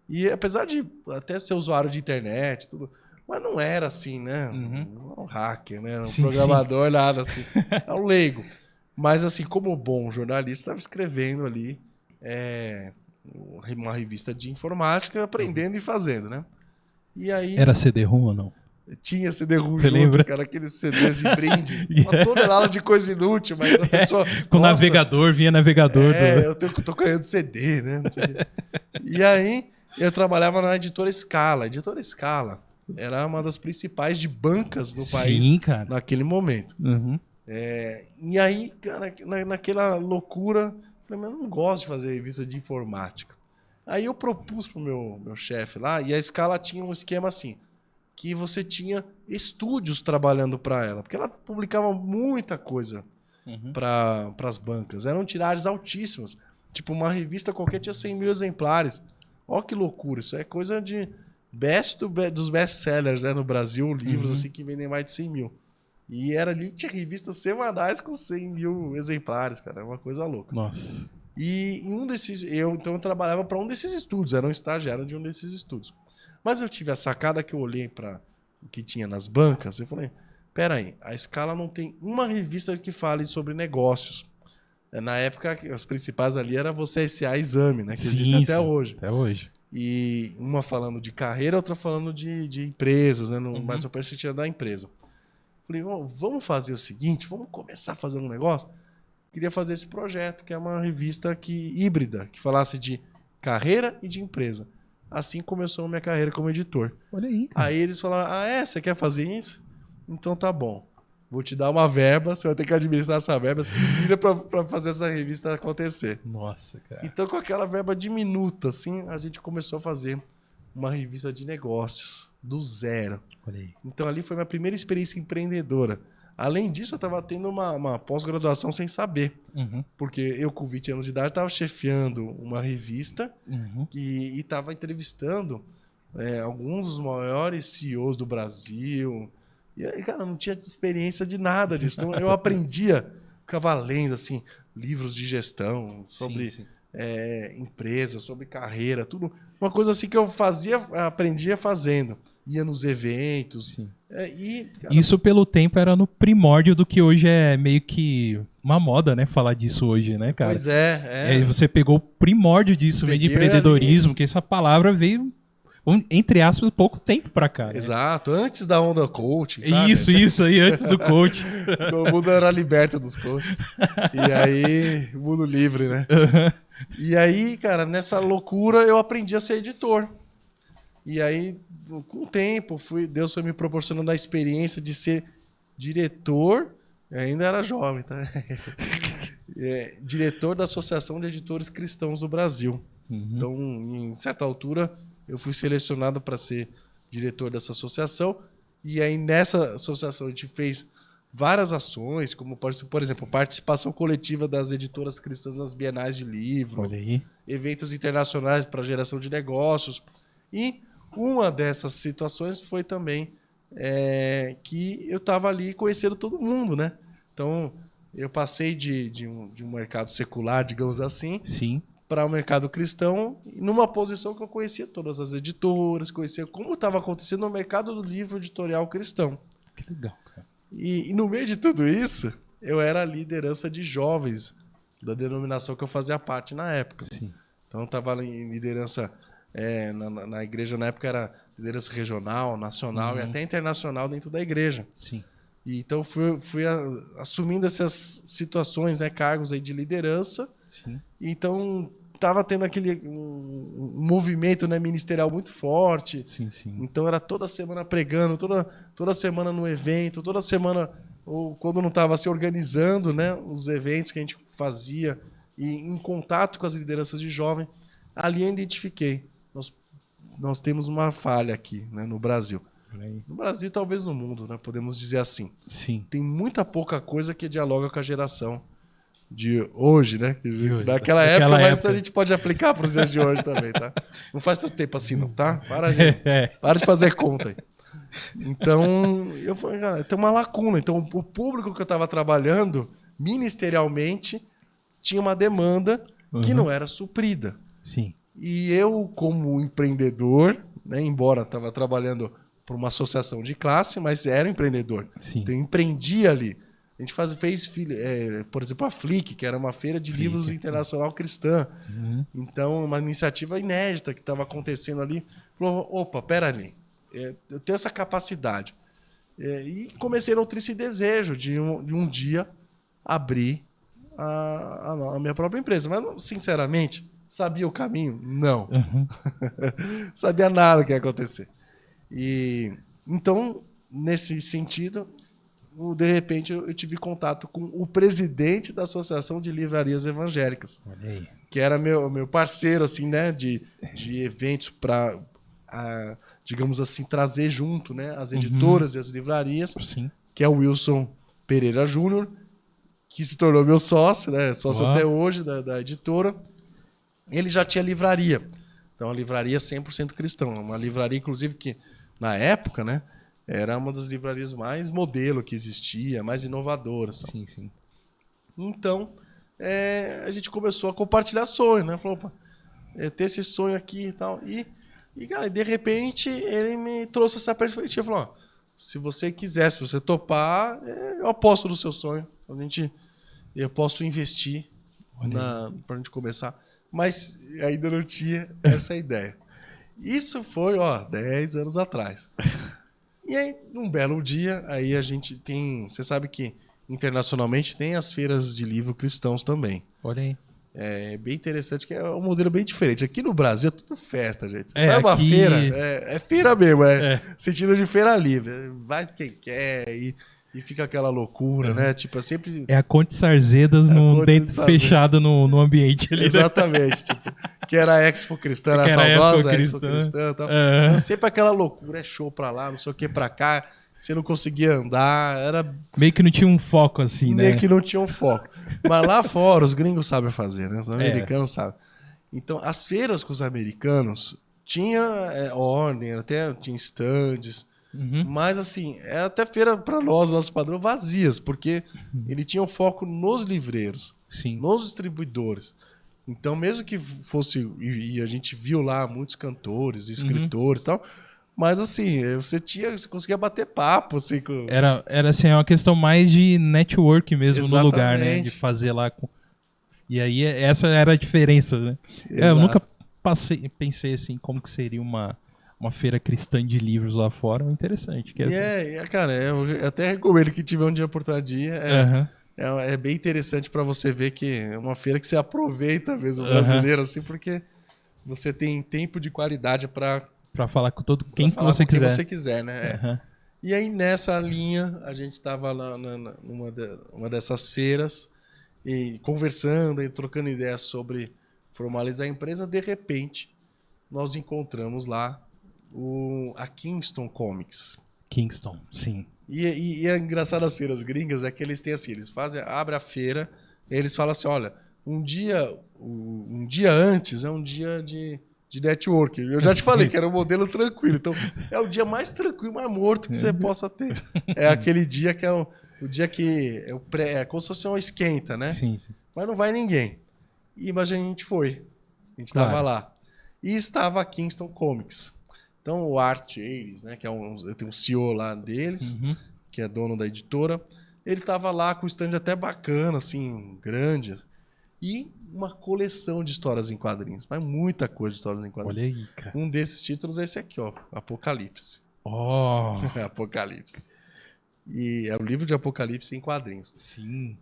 E apesar de até ser usuário de internet, tudo, mas não era assim, né? Um hacker, né? Um programador, nada assim. É um leigo. Mas assim, como bom jornalista, estava escrevendo ali uma revista de informática, aprendendo e fazendo, né? E aí... Era CD-ROM ou não? Tinha CD-ROM junto, lembra? Cara, aqueles CDs de brinde. Uma tonelada de coisa inútil, mas a pessoa... Com navegador, vinha navegador. Eu tô ganhando CD, né? Não sei. E aí, eu trabalhava na Editora Scala. A Editora Scala era uma das principais de bancas no país cara. Naquele momento. Uhum. E aí, cara, naquela loucura, eu falei, mas eu não gosto de fazer revista de informática. Aí eu propus pro meu chefe lá, e a Scala tinha um esquema assim, que você tinha estúdios trabalhando para ela, porque ela publicava muita coisa para as bancas. Eram tiragens altíssimas. Tipo, uma revista qualquer tinha 100 mil exemplares. Olha que loucura. Isso é coisa de dos best-sellers, né, no Brasil, livros assim que vendem mais de 100 mil. E tinha revistas semanais com 100 mil exemplares, cara. É uma coisa louca. Nossa. E em um desses... eu trabalhava para um desses estúdios. Era um estagiário de um desses estúdios. Mas eu tive a sacada que eu olhei para o que tinha nas bancas e falei, peraí, a Scala não tem uma revista que fale sobre negócios. Na época, as principais ali era Você S.A. Exame, né? Que existe até hoje. Até hoje. E uma falando de carreira, outra falando de empresas, né? Mais na perspectiva da empresa. Falei, vamos fazer o seguinte, vamos começar a fazer um negócio. Queria fazer esse projeto, que é uma revista híbrida, que falasse de carreira e de empresa. Assim começou a minha carreira como editor. Olha aí, cara. Aí eles falaram, você quer fazer isso? Então tá bom. Vou te dar uma verba, você vai ter que administrar essa verba, se vira pra fazer essa revista acontecer. Nossa, cara. Então, com aquela verba diminuta, assim, a gente começou a fazer uma revista de negócios, do zero. Olha aí. Então, ali foi minha primeira experiência empreendedora. Além disso, eu estava tendo uma pós-graduação sem saber. Porque eu, com 20 anos de idade, estava chefiando uma revista e estava entrevistando alguns dos maiores CEOs do Brasil. E aí, cara, eu não tinha experiência de nada disso. Então, eu aprendia, ficava lendo, assim, livros de gestão sobre empresas, sobre carreira, tudo. Uma coisa assim que eu aprendia fazendo. Ia nos eventos. Cara, isso pelo tempo era no primórdio do que hoje é meio que uma moda, né? Falar disso hoje, né, cara? Pois é. Você pegou o primórdio disso, meio de empreendedorismo, que essa palavra veio, entre aspas, pouco tempo pra cá. Né? Exato, antes da onda coaching. Tá, isso aí, antes do coaching. O mundo era liberto dos coaches. E aí, o mundo livre, né? E aí, cara, nessa loucura, eu aprendi a ser editor. E aí, com o tempo, Deus foi me proporcionando a experiência de ser diretor, eu ainda era jovem, tá? Diretor da Associação de Editores Cristãos do Brasil. Então, em certa altura, eu fui selecionado para ser diretor dessa associação. E aí, nessa associação, a gente fez várias ações, como, por exemplo, participação coletiva das editoras cristãs nas bienais de livro, olha aí, eventos internacionais para geração de negócios. E uma dessas situações foi também que eu estava ali conhecendo todo mundo, né? Então, eu passei de um mercado secular, digamos assim, para o mercado cristão, numa posição que eu conhecia todas as editoras, conhecia como estava acontecendo no mercado do livro editorial cristão. Que legal, cara. E no meio de tudo isso, eu era a liderança de jovens da denominação que eu fazia parte na época. Sim. Então, eu estava em liderança... na igreja, na época, era liderança regional, nacional e até internacional dentro da igreja. Sim. E então, fui assumindo essas situações, né, cargos aí de liderança. Sim. Então, estava tendo aquele um movimento, né, ministerial muito forte. Sim, sim. Então, era toda semana pregando, toda semana no evento, toda semana, ou quando não estava se organizando, né, os eventos que a gente fazia, e em contato com as lideranças de jovem, ali eu identifiquei. Nós temos uma falha aqui, né, no Brasil. No Brasil, talvez no mundo, né, podemos dizer assim. Sim. Tem muita pouca coisa que dialoga com a geração de hoje, né? Daquela época, mas a gente pode aplicar para os dias de hoje também, tá? Não faz tanto tempo assim, não, tá? Para de fazer conta aí. Então, eu falei, cara, tem uma lacuna. Então, o público que eu estava trabalhando, ministerialmente, tinha uma demanda que não era suprida. Sim. E eu, como empreendedor, né, embora estava trabalhando para uma associação de classe, mas era empreendedor. Sim. Então, eu empreendi ali. A gente fez, por exemplo, a Flick, que era uma feira de livros internacional cristã. Então, uma iniciativa inédita que estava acontecendo ali. Falou, opa, pera ali, eu tenho essa capacidade. E comecei a nutrir esse desejo de um dia abrir a minha própria empresa. Mas, sinceramente, sabia o caminho? Não. Sabia nada que ia acontecer. E então, nesse sentido, de repente, eu tive contato com o presidente da Associação de Livrarias Evangélicas, que era meu parceiro, assim, né, de eventos para, digamos assim, trazer junto, né, as editoras e as livrarias, que é o Wilson Pereira Júnior, que se tornou meu sócio, né, sócio até hoje da editora. Ele já tinha livraria, então a livraria 100% cristã, uma livraria, inclusive, que na época, né, era uma das livrarias mais modelo que existia, mais inovadoras. Sim, sim. Então, a gente começou a compartilhar sonhos, né? Falou, opa, ter esse sonho aqui e tal. E, cara, de repente, ele me trouxe essa perspectiva. Falou, ó, se você quiser, se você topar, eu aposto no seu sonho. Eu posso investir para a gente começar. Mas ainda não tinha essa ideia. Isso foi, 10 anos atrás. E aí, num belo dia, aí a gente tem... Você sabe que internacionalmente tem as feiras de livro cristãos também. Olha aí. É bem interessante, que é um modelo bem diferente. Aqui no Brasil é tudo festa, gente. Vai uma aqui... feira, é feira mesmo, sentido de feira livre. Vai quem quer e fica aquela loucura, né? Tipo, sempre... É a Conte Sarzedas fechada no ambiente ali. Exatamente. Tipo, que era a Expo Cristã, a saudosa Expo Cristã e tal. Sempre aquela loucura, show pra lá, não sei o que pra cá. Você não conseguia andar, era... Meio que não tinha um foco, assim, né? Meio que não tinha um foco. Mas lá fora, os gringos sabem fazer, né? Os americanos sabem. Então, as feiras com os americanos tinha ordem, até tinha stands... Mas, assim, é até feira para nós, nosso padrão, vazias, porque ele tinha o foco nos livreiros, nos distribuidores. Então, mesmo que fosse... E a gente viu lá muitos cantores, escritores e tal, mas, assim, você conseguia bater papo. Assim, Era assim, uma questão mais de network mesmo. Exatamente. No lugar, né? De fazer lá. E aí, essa era a diferença, né? Eu nunca pensei, assim, como que seria uma feira cristã de livros lá fora. Interessante. Cara, eu até recomendo que tiver um dia por dia. É bem interessante para você ver que é uma feira que você aproveita mesmo, brasileiro, assim, porque você tem tempo de qualidade para falar com quem você quiser, né? E aí, nessa linha, a gente estava lá numa dessas feiras e conversando e trocando ideias sobre formalizar a empresa. De repente, nós encontramos lá a Kingston Comics. Kingston, sim. E é engraçado as feiras gringas, é que eles têm assim, abrem a feira, e eles falam assim, olha, um dia antes é um dia de de network. Eu já te falei que era um modelo tranquilo. Então, é o dia mais tranquilo, mais morto que você possa ter. É aquele dia que é o dia que é como se fosse uma esquenta, né? Sim. Mas não vai ninguém. Mas a gente foi. A gente estava lá. E estava a Kingston Comics. Então, o Art Ayres, né, que tem um CEO lá deles, que é dono da editora, ele estava lá com um stand até bacana, assim, grande, e uma coleção de histórias em quadrinhos. Mas muita coisa de histórias em quadrinhos. Olha aí, cara. Um desses títulos é esse aqui, ó, Apocalipse. Oh! Apocalipse. E é o livro de Apocalipse em quadrinhos. Sim.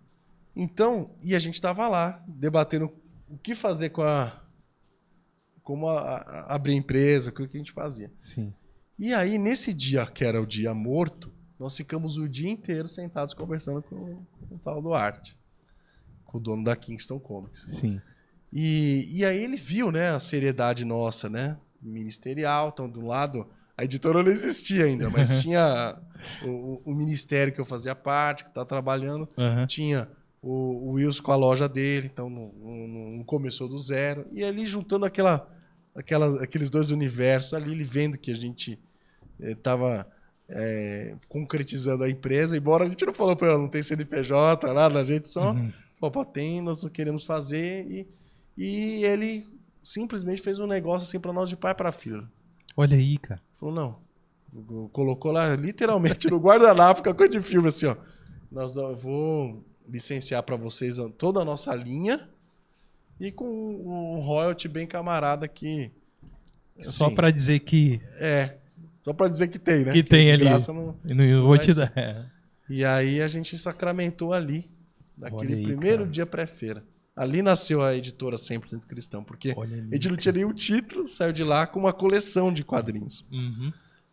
Então, e a gente estava lá, debatendo o que fazer como abrir empresa, o que a gente fazia. Sim. E aí, nesse dia, que era o dia morto, nós ficamos o dia inteiro sentados conversando com o tal do Art, com o dono da Kingston Comics. Sim. E aí ele viu, né, a seriedade nossa, né, ministerial. Então, do lado, a editora não existia ainda, mas tinha o ministério que eu fazia parte, que está trabalhando, tinha o Wilson com a loja dele, então não começou do zero. E ali, juntando aqueles dois universos ali, ele vendo que a gente estava concretizando a empresa, embora a gente não falou para ela, não tem CNPJ, nada, a gente só falou, tem, nós queremos fazer, e ele simplesmente fez um negócio assim para nós de pai para filho. Olha aí, cara. Falou, não, colocou lá literalmente no guardanapo, com a coisa de filme assim, ó, eu vou licenciar para vocês toda a nossa linha e com um royalty bem camarada que... Assim, só para dizer que... Só para dizer que tem, né? Que tem ali. Não vou te dar. E aí a gente sacramentou ali, naquele primeiro dia pré-feira. Ali nasceu a editora 100% Cristão, porque a gente não tinha nenhum título, saiu de lá com uma coleção de quadrinhos.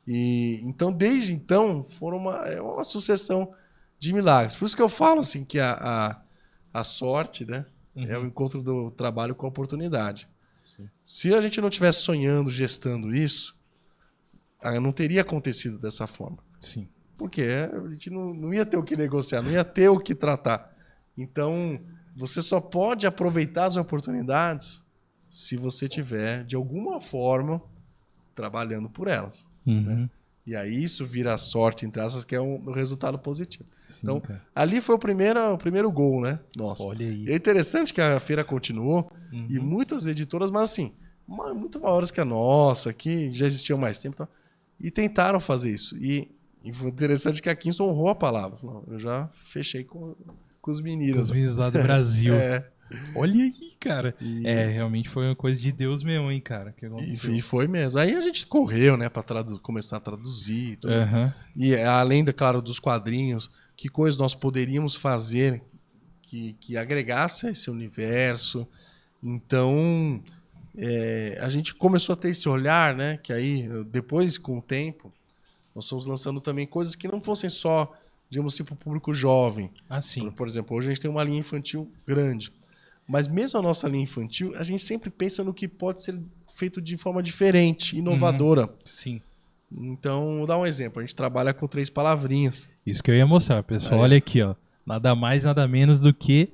E então, desde então, foram uma sucessão de milagres. Por isso que eu falo assim que a sorte, né, é o encontro do trabalho com a oportunidade. Sim. Se a gente não estivesse sonhando, gestando isso, não teria acontecido dessa forma. Sim. Porque a gente não ia ter o que negociar, não ia ter o que tratar. Então, você só pode aproveitar as oportunidades se você tiver, de alguma forma, trabalhando por elas. Né? E aí isso vira a sorte, entre aspas, que é um resultado positivo. Sim, então, ali foi o primeiro gol, né? Nossa. Olha aí. E é interessante que a feira continuou e muitas editoras, mas assim, muito maiores que a nossa, que já existiam há mais tempo, então, e tentaram fazer isso. E foi interessante que a Kingston honrou a palavra. Falou, eu já fechei com os meninos. Com os meninos lá do Brasil. Olha aí, cara. Realmente foi uma coisa de Deus mesmo, hein, cara. Que e foi mesmo. Aí a gente correu, né, para começar a traduzir. Tudo. E além, claro, dos quadrinhos, que coisas nós poderíamos fazer que agregasse a esse universo. Então, a gente começou a ter esse olhar, né, que aí, depois, com o tempo, nós fomos lançando também coisas que não fossem só, digamos assim, para o público jovem. Sim. Por exemplo, hoje a gente tem uma linha infantil grande. Mas mesmo a nossa linha infantil, a gente sempre pensa no que pode ser feito de forma diferente, inovadora. Sim. Então, vou dar um exemplo. A gente trabalha com 3 palavrinhas. Isso que eu ia mostrar, pessoal. Olha aqui, ó. Nada mais, nada menos do que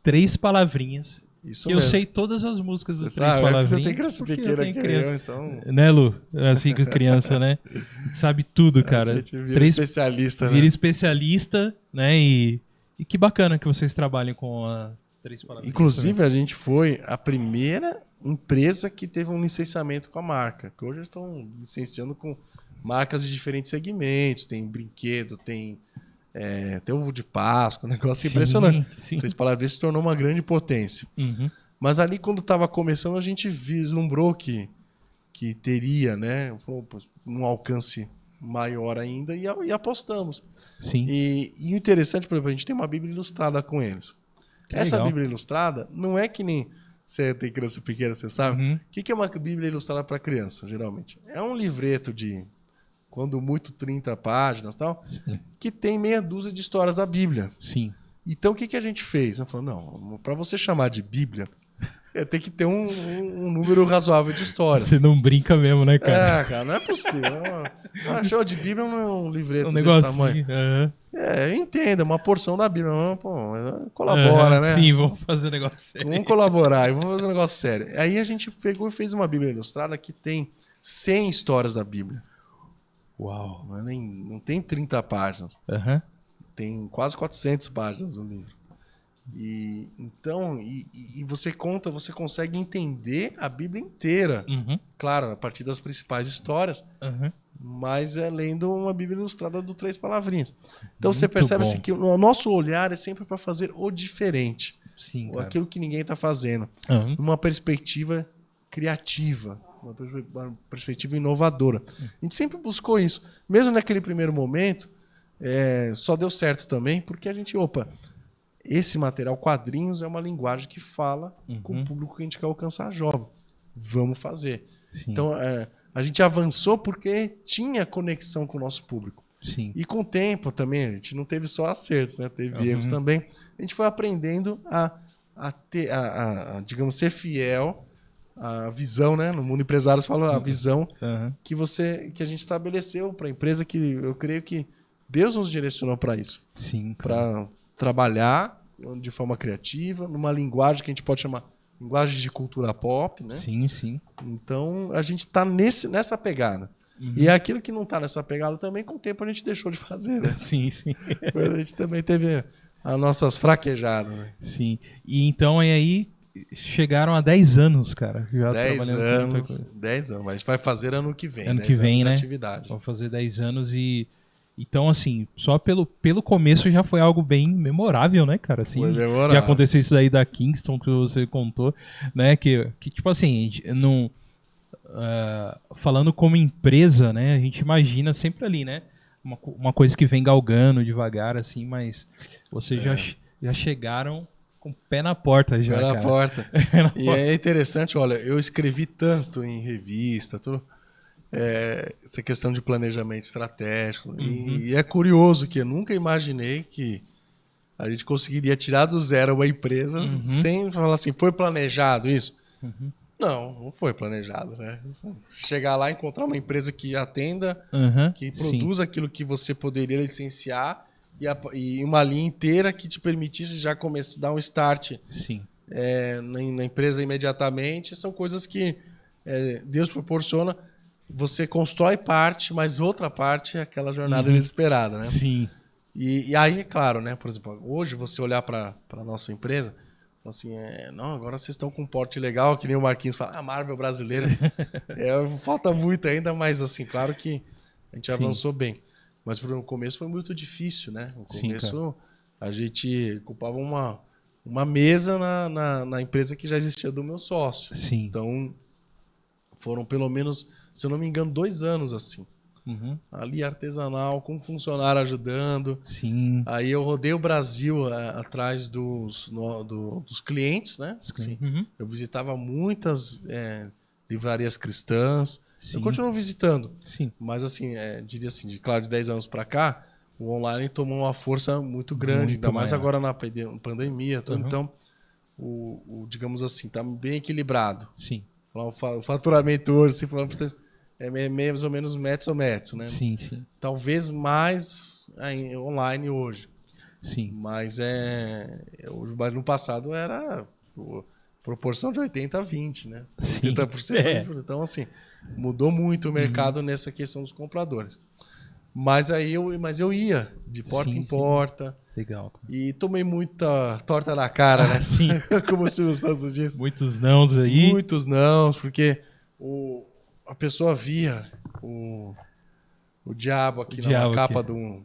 3 palavrinhas. Isso que mesmo. Eu sei todas as músicas dos 3 palavrinhas. Você tem criança pequena aqui, então... Né, Lu? Assim com criança, né? A gente sabe tudo, cara. A gente vira especialista, né? Vira especialista, né? E que bacana que vocês trabalhem com as 3 palavrinhas. Inclusive, também. A gente foi a primeira empresa que teve um licenciamento com a marca. Que hoje eles estão licenciando com marcas de diferentes segmentos. Tem brinquedo, tem ovo de Páscoa, um negócio impressionante. Sim. 3 palavras se tornou uma grande potência. Mas ali, quando estava começando, a gente vislumbrou que teria, né, um alcance maior ainda e apostamos. Sim. E o interessante, por exemplo, a gente tem uma Bíblia ilustrada com eles. Essa legal. Bíblia ilustrada não é que nem você tem criança pequena, você sabe? O que é uma Bíblia ilustrada para criança, geralmente? É um livreto de, quando muito, 30 páginas e tal, que tem meia dúzia de histórias da Bíblia. Sim. Então, o que a gente fez? Eu falei, não, para você chamar de Bíblia, tem que ter um número razoável de histórias. Você não brinca mesmo, né, cara? Cara, não é possível. Chama de Bíblia não é um livreto desse tamanho. Eu entendo, é uma porção da Bíblia. Pô, colabora, né? Sim, vamos fazer um negócio sério. Vamos colaborar e vamos fazer um negócio sério. Aí a gente pegou e fez uma Bíblia Ilustrada que tem 100 histórias da Bíblia. Uau! Não tem 30 páginas. Tem quase 400 páginas no livro. Então, você consegue entender a Bíblia inteira. Claro, a partir das principais histórias. Mas é lendo uma Bíblia Ilustrada do 3 Palavrinhas. Então muito você percebe assim, que o nosso olhar é sempre para fazer o diferente. Sim, aquilo que ninguém está fazendo. Uma perspectiva criativa, uma perspectiva inovadora. A gente sempre buscou isso. Mesmo naquele primeiro momento, só deu certo também, porque a gente, esse material, quadrinhos, é uma linguagem que fala com o público que a gente quer alcançar jovem. Vamos fazer. Sim. Então, a gente avançou porque tinha conexão com o nosso público. Sim. E com o tempo também, a gente não teve só acertos, né? Teve erros também. A gente foi aprendendo digamos, ser fiel à visão, né? No mundo empresário, se fala a visão que a gente estabeleceu para a empresa, que eu creio que Deus nos direcionou para isso. Sim. Para trabalhar de forma criativa, numa linguagem que a gente pode chamar linguagem de cultura pop, né? Sim, sim. Então, a gente está nessa pegada. E é aquilo que não está nessa pegada também, com o tempo a gente deixou de fazer, né? Sim, sim. A gente também teve as nossas fraquejadas, né? Sim. E então, aí chegaram a 10 anos, cara. Já 10 anos, 10 anos. Mas vai fazer ano que vem. Ano que vem, né? Atividade. Vai fazer 10 anos e... Então, assim, só pelo começo já foi algo bem memorável, né, cara? Assim, foi memorável. Que aconteceu isso daí da Kingston que você contou, né? Que tipo assim, não, falando como empresa, né? A gente imagina sempre ali, né? Uma coisa que vem galgando devagar, assim, mas vocês já chegaram com o pé na porta já, pé na cara. Porta. E é interessante, olha, eu escrevi tanto em revista, tudo... essa questão de planejamento estratégico. E é curioso que eu nunca imaginei que a gente conseguiria tirar do zero uma empresa sem falar assim, foi planejado isso? Não foi planejado, né? Chegar lá e encontrar uma empresa que atenda, que produza aquilo que você poderia licenciar e uma linha inteira que te permitisse já começar a dar um start na empresa imediatamente. São coisas que Deus proporciona. Você constrói parte, mas outra parte é aquela jornada inesperada, né? Sim. E aí, é claro, né? Por exemplo, hoje você olhar para a nossa empresa, assim, não, agora vocês estão com um porte legal, que nem o Marquinhos fala, Marvel brasileira. Falta muito ainda, mas assim, claro que a gente avançou bem. Mas no começo foi muito difícil, né? No começo a gente ocupava uma mesa na empresa que já existia do meu sócio. Sim. Então, foram pelo menos, se eu não me engano, 2 anos assim. Ali artesanal, com funcionário ajudando. Sim. Aí eu rodei o Brasil atrás dos clientes, né? Assim, eu visitava muitas livrarias cristãs. Sim. Eu continuo visitando. Sim. Mas assim, diria assim, de 10 anos para cá, o online tomou uma força muito grande, ainda mais agora na pandemia. Tudo. Então, digamos assim, está bem equilibrado. Sim. O faturamento hoje, se falando para vocês, é mais ou menos metro, né? Sim, sim. Talvez mais online hoje. Sim. Mas no passado era proporção de 80-20, né? Sim. 80%. Então, assim, mudou muito o mercado nessa questão dos compradores. Mas eu ia de porta em porta. Legal. E tomei muita torta na cara, né? Sim. Como o Silvio Santos diz. Muitos nãos aí. Muitos nãos, porque a pessoa via o diabo aqui na capa do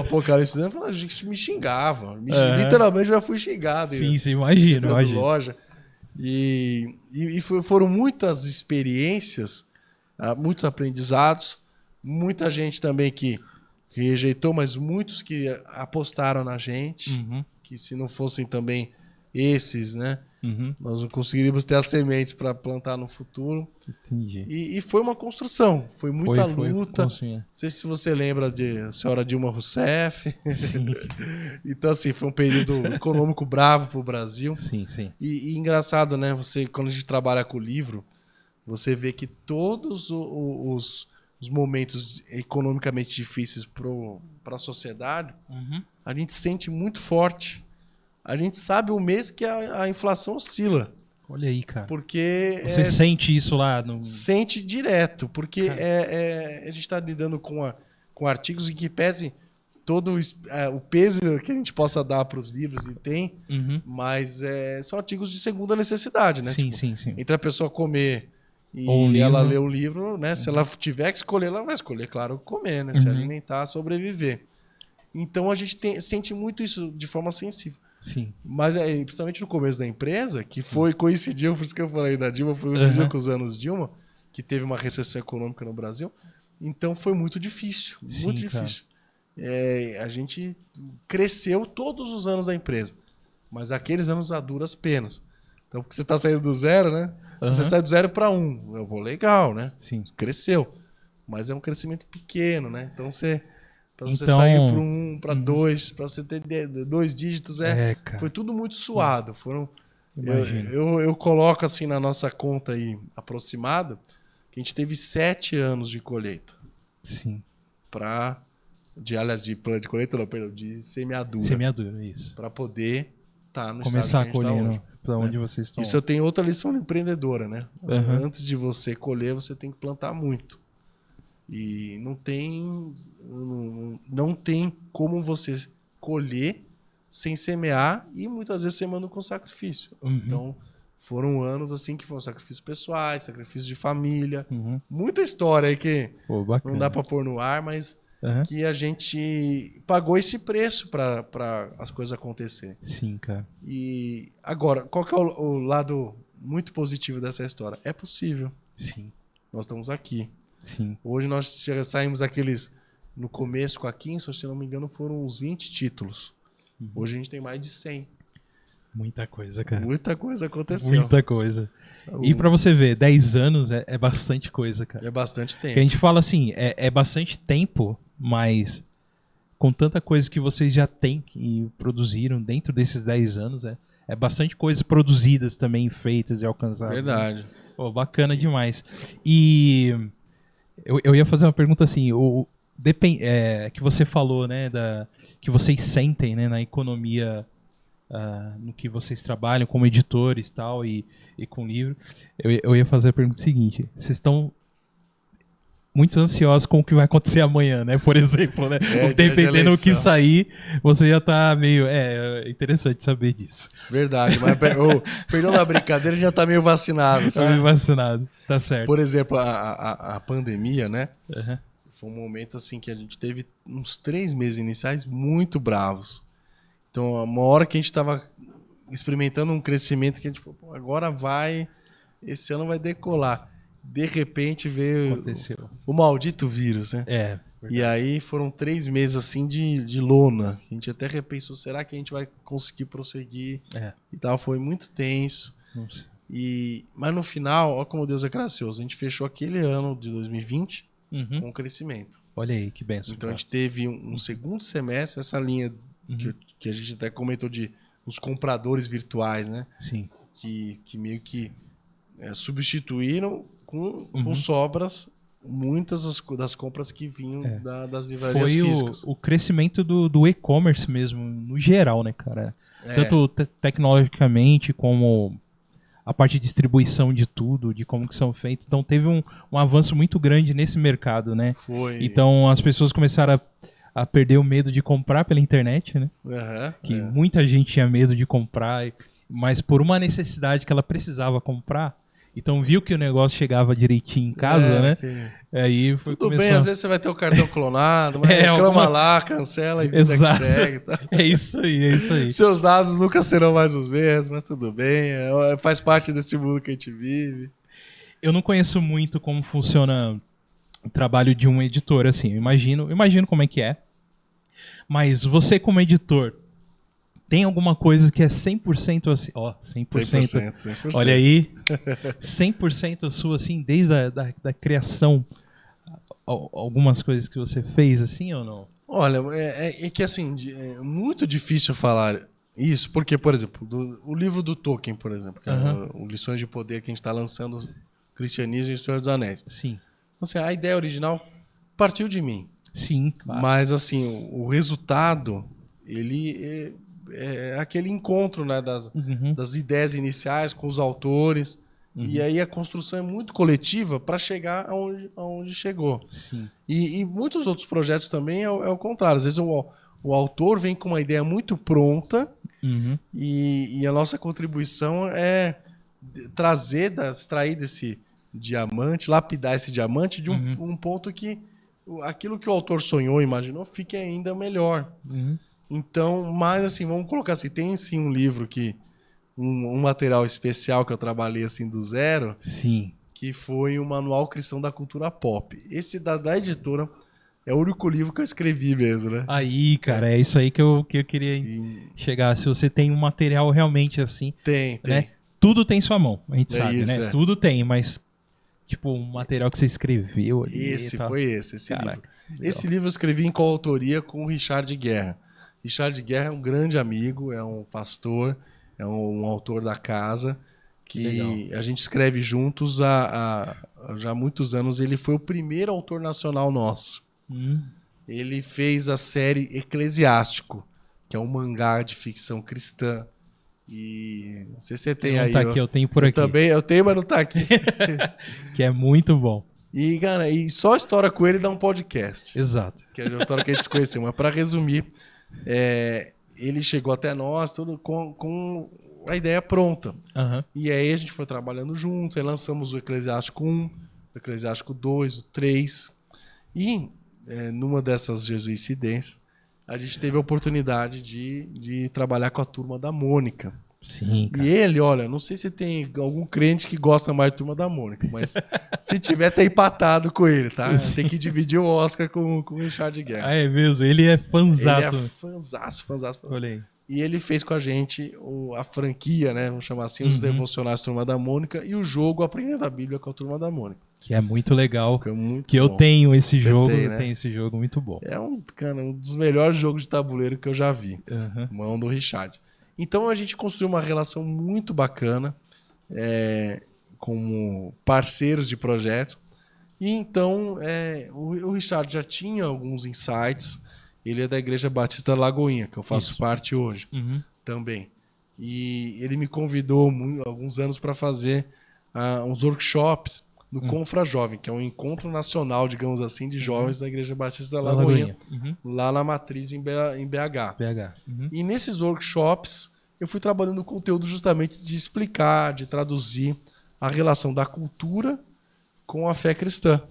Apocalipse. A gente me xingava. Literalmente já fui xingado. Sim, sim, imagina. Loja. E foram muitas experiências, muitos aprendizados, muita gente também que rejeitou, mas muitos que apostaram na gente, que se não fossem também esses, né, nós não conseguiríamos ter as sementes para plantar no futuro. Entendi. E foi uma construção, foi muita luta. Não sei se você lembra de a senhora Dilma Rousseff. Sim. Então, assim, foi um período econômico bravo para o Brasil. Sim, sim. E engraçado, né? Quando a gente trabalha com o livro, você vê que todos os momentos economicamente difíceis para a sociedade, a gente sente muito forte. A gente sabe o mês que a inflação oscila. Olha aí, cara. Porque você sente isso lá? Sente direto, porque a gente está lidando com artigos em que pese todo o peso que a gente possa dar para os livros, e tem, mas são artigos de segunda necessidade, né? Sim, tipo, sim. Entre a pessoa comer e ela ler o livro, né? Se ela tiver que escolher, ela vai escolher, claro, comer, né? Se alimentar, sobreviver. Então a gente sente muito isso de forma sensível. Sim. Mas principalmente no começo da empresa, que coincidiu, por isso que eu falei da Dilma, coincidiu com os anos Dilma, que teve uma recessão econômica no Brasil. Então foi muito difícil, muito difícil. A gente cresceu todos os anos da empresa, mas aqueles anos a duras penas. Então, porque você está saindo do zero, né? Você sai do 0 para 1. Eu vou legal, né? Sim. Cresceu. Mas é um crescimento pequeno, né? Então, para você sair para 1, para 2, para você ter 2 dígitos, foi tudo muito suado. Eu coloco assim na nossa conta aí, aproximada, que a gente teve 7 anos de colheita. Sim. De plano de colheita, não, perdão, de semeadura. Semeadura, isso. Para poder estar no começar estágio que a colher para onde vocês estão. Isso eu tenho outra lição empreendedora, né? Antes de você colher, você tem que plantar muito. E não tem como você colher sem semear, e muitas vezes semando com sacrifício. Então, foram anos assim que foram sacrifícios pessoais, sacrifícios de família. Muita história aí que não dá para pôr no ar, mas que a gente pagou esse preço para as coisas acontecerem. Sim, cara. E agora, qual que é o lado muito positivo dessa história? É possível. Sim. Nós estamos aqui. Sim. Hoje nós saímos no começo com a Kingston, se não me engano, foram uns 20 títulos. Hoje a gente tem mais de 100. Muita coisa, cara. Muita coisa aconteceu. Muita coisa. E pra você ver, 10 anos é bastante coisa, cara. É bastante tempo. Que a gente fala assim, é bastante tempo, mas com tanta coisa que vocês já têm e produziram dentro desses 10 anos, é bastante coisas produzidas também, feitas e alcançadas. Verdade. Né? Pô, bacana demais. E eu ia fazer uma pergunta assim, que você falou, né, que vocês sentem, né, na economia, no que vocês trabalham como editores tal, e com livro. Eu ia fazer a pergunta seguinte: vocês estão muito ansiosos com o que vai acontecer amanhã, né? Por exemplo, né? Dependendo do que sair, você já tá meio... É interessante saber disso. Verdade, mas perdão da brincadeira, já tá meio vacinado, sabe? Meio vacinado, tá certo. Por exemplo, a pandemia, né? Foi um momento assim que a gente teve uns 3 meses iniciais muito bravos. Então, uma hora que a gente tava experimentando um crescimento que a gente falou, agora esse ano vai decolar. De repente veio o maldito vírus, né? E aí foram 3 meses assim de lona. A gente até repensou, será que a gente vai conseguir prosseguir? E tal, foi muito tenso. Mas no final, olha como Deus é gracioso. A gente fechou aquele ano de 2020 com crescimento. Olha aí, que benção. Então a gente teve um segundo semestre, essa linha que a gente até comentou de os compradores virtuais, né? Sim. Que meio que substituíram com sobras muitas das compras que vinham das livrarias físicas. Foi o crescimento do e-commerce mesmo, no geral, né, cara? Tanto tecnologicamente como a parte de distribuição de tudo, de como que são feitos. Então teve um avanço muito grande nesse mercado, né? Foi. Então as pessoas começaram a perder o medo de comprar pela internet, né? Muita gente tinha medo de comprar, mas por uma necessidade que ela precisava comprar. Então viu que o negócio chegava direitinho em casa, né? Aí foi tudo bem, às vezes você vai ter o cartão clonado, mas reclama lá, cancela e vida que segue. Tá? É isso aí. Seus dados nunca serão mais os mesmos, mas tudo bem. Faz parte desse mundo que a gente vive. Eu não conheço muito como funciona o trabalho de um editor, assim. Eu imagino como é que é. Mas você como editor, tem alguma coisa que é 100% assim... 100%. Olha aí. 100% sua, assim, desde da criação. Algumas coisas que você fez, assim, ou não? Olha, é que, assim, é muito difícil falar isso, porque, por exemplo, o livro do Tolkien, por exemplo, que é o Lições de Poder que a gente está lançando, Cristianismo e Senhor dos Anéis. Sim. Assim, a ideia original partiu de mim. Sim, claro. Mas, assim, o resultado, ele é aquele encontro, né, das ideias iniciais com os autores. E aí a construção é muito coletiva para chegar aonde chegou. Sim. E muitos outros projetos também é o contrário. Às vezes o autor vem com uma ideia muito pronta e a nossa contribuição é extrair desse diamante, lapidar esse diamante de um ponto que aquilo que o autor sonhou, imaginou, fique ainda melhor. Então, mas assim, vamos colocar assim, tem sim um livro que um material especial que eu trabalhei assim do zero, sim, que foi o Manual Cristão da Cultura Pop. Esse da editora é o único livro que eu escrevi mesmo, né? Aí, cara, é isso aí que eu queria chegar. Se você tem um material realmente assim... Tem. Né? Tudo tem sua mão, a gente sabe, isso, né? Tudo tem, mas tipo, um material que você escreveu ali... Esse livro. Legal. Esse livro eu escrevi em coautoria com o Richard Guerra. Richard Guerra é um grande amigo, é um pastor, é um autor da casa, que a gente escreve juntos há já muitos anos. Ele foi o primeiro autor nacional nosso. Ele fez a série Eclesiástico, que é um mangá de ficção cristã. E não sei se você tem aí. Tá aqui, eu tenho por aqui. Também, eu tenho, mas não tá aqui. Que é muito bom. E, cara, só a história com ele dá um podcast. Exato. Que é uma história que a gente desconheceu. Mas para resumir, ele chegou até nós tudo com a ideia pronta. E aí a gente foi trabalhando juntos, aí lançamos o Eclesiástico 1, o Eclesiástico 2, o 3. E numa dessas jesuicidências, a gente teve a oportunidade de trabalhar com a Turma da Mônica. Sim, cara. E ele, olha, não sei se tem algum crente que gosta mais da Turma da Mônica, mas se tiver, tá empatado com ele, tá? Sim. Tem que dividir o Oscar com o Richard Guerra. Ah, é mesmo? Ele é fanzaço. Ele é fanzaço. Olha aí. E ele fez com a gente a franquia, né? Vamos chamar assim, os devocionais Turma da Mônica e o jogo Aprendendo a Bíblia com a Turma da Mônica. Que é muito legal. Que é muito que bom. Eu tenho esse Você jogo, tem, né? eu tenho esse jogo muito bom. É um dos melhores jogos de tabuleiro que eu já vi. Mão do Richard. Então a gente construiu uma relação muito bacana como parceiros de projeto. E então o Richard já tinha alguns insights. Ele é da Igreja Batista Lagoinha, que eu faço parte hoje também. E ele me convidou alguns anos para fazer uns workshops no Confra Jovem, que é um encontro nacional, digamos assim, de jovens da Igreja Batista da Lagoinha, lá na Matriz, em BH. E nesses workshops, eu fui trabalhando o conteúdo justamente de explicar, de traduzir a relação da cultura com a fé cristã.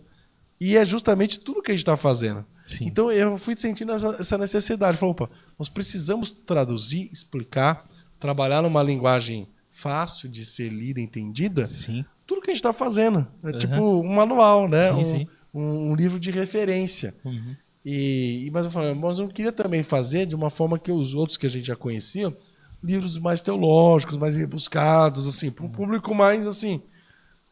E é justamente tudo que a gente está fazendo. Sim. Então eu fui sentindo essa necessidade. Falei, opa, nós precisamos traduzir, explicar, trabalhar numa linguagem fácil de ser lida e entendida. Sim. Tudo que a gente está fazendo. É tipo um manual, né? Sim. Um livro de referência. Mas eu falei, mas eu queria também fazer de uma forma que os outros que a gente já conhecia, livros mais teológicos, mais rebuscados, assim, para um público mais, assim,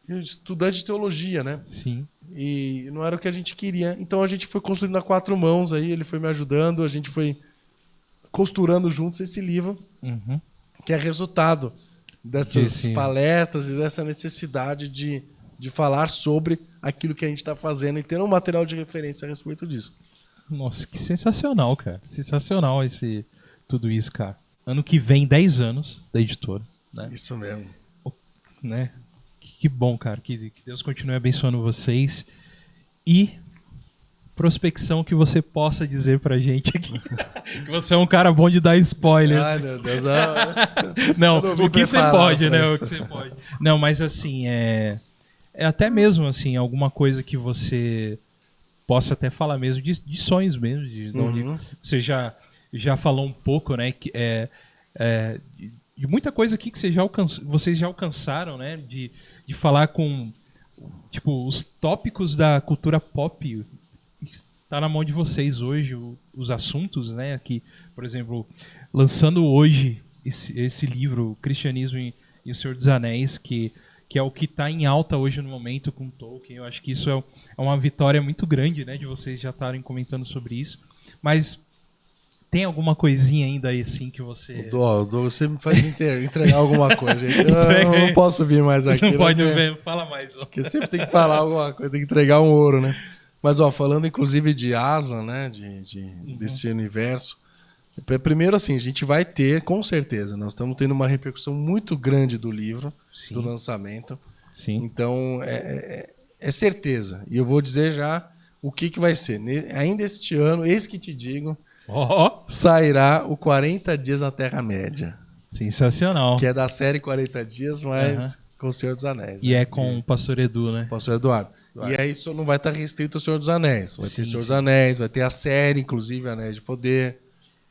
estudante de teologia, né? Sim. E não era o que a gente queria. Então a gente foi construindo a 4 mãos aí, ele foi me ajudando, a gente foi costurando juntos esse livro, que é resultado dessas palestras e dessa necessidade de falar sobre aquilo que a gente está fazendo e ter um material de referência a respeito disso. Nossa, que sensacional, cara. Sensacional tudo isso, cara. Ano que vem, 10 anos da editora. Né? Isso mesmo. Né? Que bom, cara. Que Deus continue abençoando vocês. E prospecção que você possa dizer pra gente aqui. Que você é um cara bom de dar spoiler. Ai, meu Deus. Não, o que você pode, né? O que você pode. Não, mas assim, é até mesmo assim, alguma coisa que você possa até falar mesmo de sonhos mesmo, de onde você já falou um pouco, né? Que de muita coisa aqui que vocês já alcançaram, né? De falar com tipo os tópicos da cultura pop. Está na mão de vocês hoje os assuntos, né? Aqui, por exemplo, lançando hoje esse livro, Cristianismo e o Senhor dos Anéis, que é o que está em alta hoje no momento com Tolkien. Eu acho que isso é uma vitória muito grande, né? De vocês já estarem comentando sobre isso. Mas Tem alguma coisinha ainda aí, assim, que você... Você me faz entregar alguma coisa, gente. Eu não posso vir mais aqui. Não pode ver, fala mais. Porque sempre tem que falar alguma coisa, tem que entregar um ouro, né? Mas, falando inclusive de Aslan, né? Desse universo. Primeiro, assim, a gente vai ter, com certeza, nós estamos tendo uma repercussão muito grande do livro, Sim. do lançamento. Sim. Então, é certeza. E eu vou dizer já o que vai ser. Ainda este ano, eis que te digo, sairá o 40 Dias na Terra-média. Sensacional. Que é da série 40 Dias, mas com o Senhor dos Anéis. E né? Com o Pastor Edu, né? Pastor Eduardo. E aí isso não vai estar restrito ao Senhor dos Anéis. Vai ter Senhor dos Anéis, vai ter a série, inclusive, Anéis de Poder.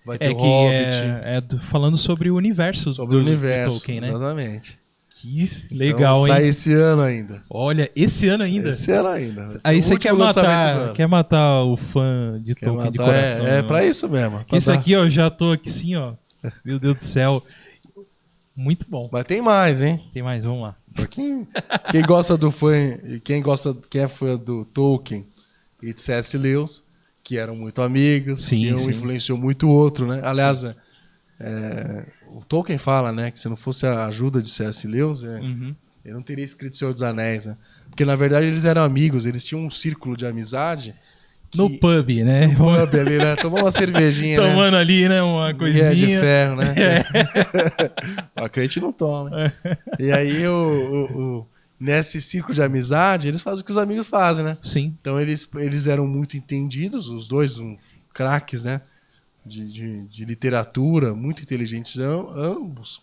Vai ter o Hobbit. Falando sobre o universo do Tolkien, né? Exatamente. Que legal, então, sai esse ano ainda. Olha, esse ano ainda? Esse ano ainda. Aí você quer matar o fã de Tolkien de coração. É pra isso mesmo. Isso aqui, eu já tô aqui sim, ó. Meu Deus do céu. Muito bom. Mas tem mais, hein? Tem mais, vamos lá. Pra quem gosta do fã, quem é fã do Tolkien e de C.S. Lewis, que eram muito amigos, que um influenciou muito o outro, né? Aliás, o Tolkien fala, né, que se não fosse a ajuda de C.S. Lewis, ele não teria escrito Senhor dos Anéis, né? Porque, na verdade, eles eram amigos, eles tinham um círculo de amizade. No pub, né? No pub ali, né? Tomando uma cervejinha, tomando ali, né? Uma coisinha. De ferro, né? A crente não toma. E aí, nesse círculo de amizade, eles fazem o que os amigos fazem, né? Sim. Então, eles eram muito entendidos, os dois, craques, né? De literatura, muito inteligentes ambos.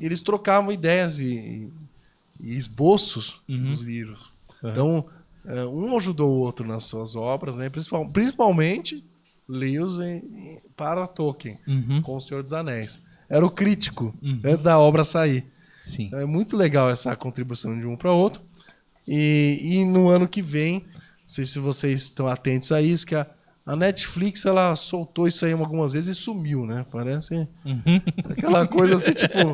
Eles trocavam ideias e esboços dos livros. Então, um ajudou o outro nas suas obras, né? Principalmente Lewis para Tolkien, com O Senhor dos Anéis. Era o crítico, antes da obra sair. Sim. Então, é muito legal essa contribuição de um para o outro. E no ano que vem, não sei se vocês estão atentos a isso, que a Netflix, ela soltou isso aí algumas vezes e sumiu, né? Parece aquela coisa assim, tipo,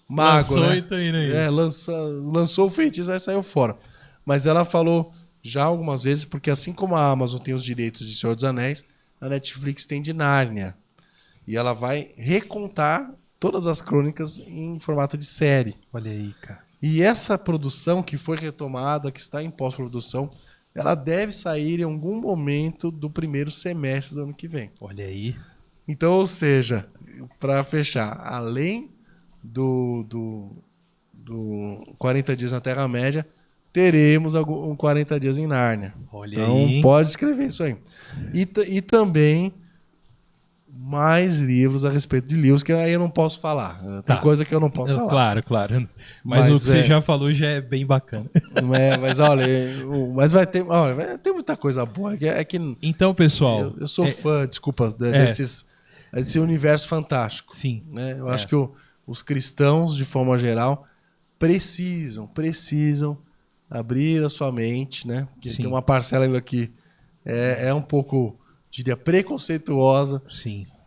mago, lançou, né? E tá indo aí. Lançou o feitiço, aí saiu fora. Mas ela falou já algumas vezes, porque assim como a Amazon tem os direitos de Senhor dos Anéis, a Netflix tem de Nárnia. E ela vai recontar todas as crônicas em formato de série. Olha aí, cara. E essa produção que foi retomada, que está em pós-produção, ela deve sair em algum momento do primeiro semestre do ano que vem. Olha aí. Então, ou seja, para fechar, além do 40 Dias na Terra-média, teremos 40 Dias em Nárnia. Olha então, aí. Então, pode escrever isso aí. E também mais livros a respeito de livros, que aí eu não posso falar. Tem coisa que eu não posso falar. Claro. Mas o que você já falou já é bem bacana. Mas olha, vai ter muita coisa boa. Então, pessoal... Eu sou fã, desculpa, desse universo fantástico. Sim. Né? Eu acho que os cristãos, de forma geral, precisam abrir a sua mente, né? Porque tem uma parcela ainda que é um pouco, diria, preconceituosa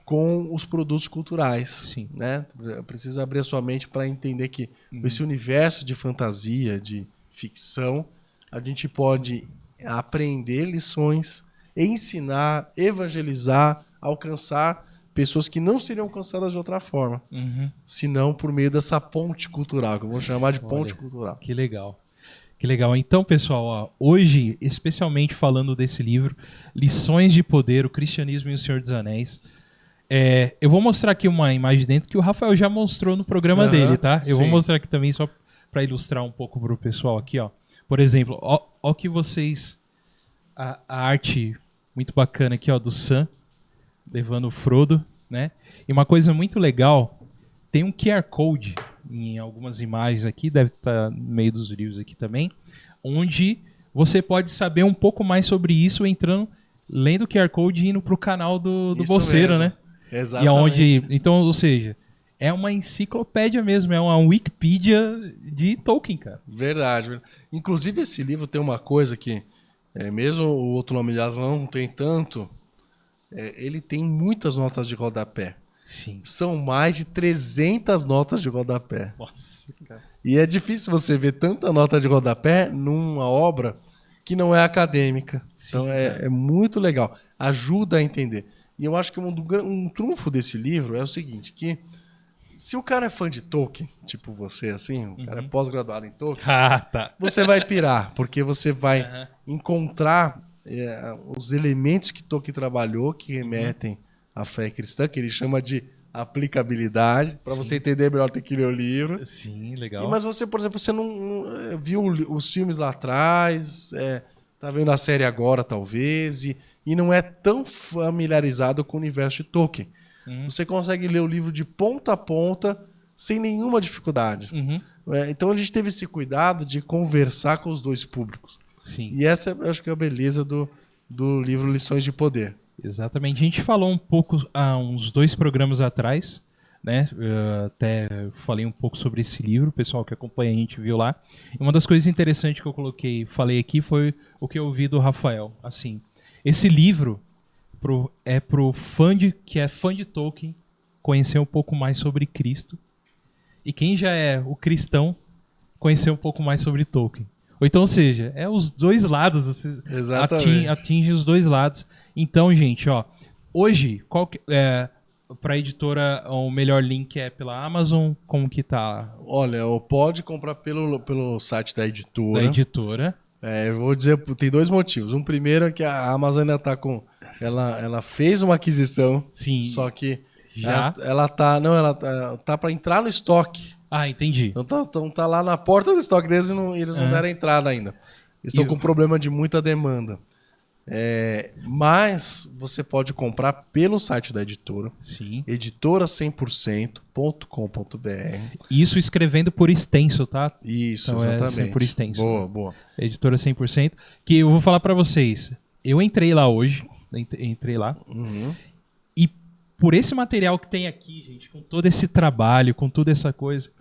com os produtos culturais. Sim. Né? Precisa abrir a sua mente para entender que esse universo de fantasia, de ficção, a gente pode aprender lições, ensinar, evangelizar, alcançar pessoas que não seriam alcançadas de outra forma, senão por meio dessa ponte cultural, que eu vou chamar de ponte cultural. Que legal. Que legal. Então, pessoal, hoje, especialmente falando desse livro, Lições de Poder, o Cristianismo e o Senhor dos Anéis, eu vou mostrar aqui uma imagem dentro que o Rafael já mostrou no programa dele, tá? Eu vou mostrar aqui também só para ilustrar um pouco para o pessoal aqui, ó. Por exemplo, ó que vocês... A arte muito bacana aqui, ó, do Sam, levando o Frodo, né? E uma coisa muito legal, tem um QR Code em algumas imagens aqui, deve estar no meio dos livros aqui também, onde você pode saber um pouco mais sobre isso lendo o QR Code e indo para o canal do Bolseiro, né? Exatamente. Então, ou seja, é uma enciclopédia mesmo, é uma Wikipedia de Tolkien, cara. Verdade. Inclusive, esse livro tem uma coisa que, mesmo o outro nome de Aslan não tem tanto, ele tem muitas notas de rodapé. Sim. São mais de 300 notas de rodapé. Nossa, cara. E é difícil você ver tanta nota de rodapé numa obra que não é acadêmica. Sim, então é muito legal. Ajuda a entender. E eu acho que um trunfo desse livro é o seguinte, que se o cara é fã de Tolkien, tipo você, assim, o cara é pós-graduado em Tolkien, você vai pirar, porque você vai encontrar os elementos que Tolkien trabalhou, que remetem à fé cristã, que ele chama de aplicabilidade. Para você entender melhor, tem que ler o livro. Sim, legal. Mas você, por exemplo, você não viu os filmes lá atrás, tá vendo a série agora, talvez, e não é tão familiarizado com o universo de Tolkien. Você consegue ler o livro de ponta a ponta sem nenhuma dificuldade. Então a gente teve esse cuidado de conversar com os dois públicos. Sim. E essa acho que é a beleza do livro Lições de Poder. Exatamente. A gente falou um pouco há uns 2 programas atrás, né? Eu até falei um pouco sobre esse livro, o pessoal que acompanha a gente viu lá. E uma das coisas interessantes que eu falei aqui foi o que eu ouvi do Rafael. Assim, esse livro é pro que é fã de Tolkien conhecer um pouco mais sobre Cristo. E quem já é o cristão, conhecer um pouco mais sobre Tolkien. Ou seja, é os dois lados, você atinge os dois lados. Então, gente, ó, hoje, pra editora, o melhor link é pela Amazon? Como que tá? Olha, pode comprar pelo site da editora. Da editora. Eu vou dizer, tem 2 motivos. Um primeiro é que a Amazon ainda tá com... Ela fez uma aquisição, sim, só que já? ela tá para entrar no estoque. Ah, entendi. Então tá lá na porta do estoque deles e eles não deram entrada ainda. Eles estão com problema de muita demanda. Mas você pode comprar pelo site da editora. Sim. editora100%.com.br. Isso escrevendo por extenso, tá? Isso, então exatamente. Por extenso. Boa. Editora 100%. Que eu vou falar pra vocês. Eu entrei lá hoje. Entrei lá. E por esse material que tem aqui, gente, com todo esse trabalho, com toda essa coisa,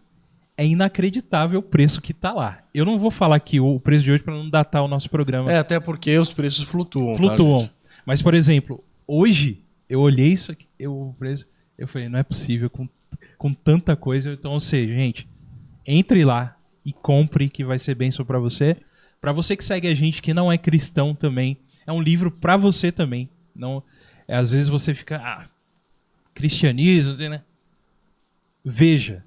é inacreditável o preço que tá lá. Eu não vou falar aqui o preço de hoje para não datar o nosso programa. Até porque os preços flutuam. Tá, mas, por exemplo, hoje eu olhei isso aqui, o preço, eu falei, não é possível com tanta coisa. Então, ou seja, gente, entre lá e compre, que vai ser bênção para você. Para você que segue a gente, que não é cristão também, é um livro para você também. Não, às vezes você fica, cristianismo, né? Veja,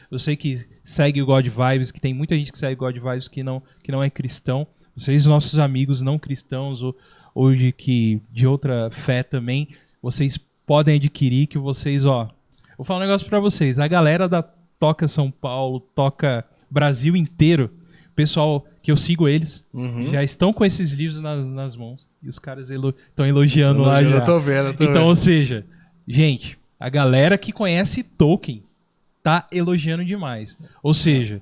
você que segue o God Vibes, que tem muita gente que segue o God Vibes que não é cristão, vocês, nossos amigos não cristãos ou de outra fé também, vocês podem adquirir, que vocês, vou falar um negócio pra vocês, a galera da Toca São Paulo, Toca Brasil inteiro, pessoal que eu sigo eles, já estão com esses livros nas mãos, e os caras estão elogiando lá já. Eu tô vendo. Então, ou seja, gente, a galera que conhece Tolkien tá elogiando demais. Ou seja,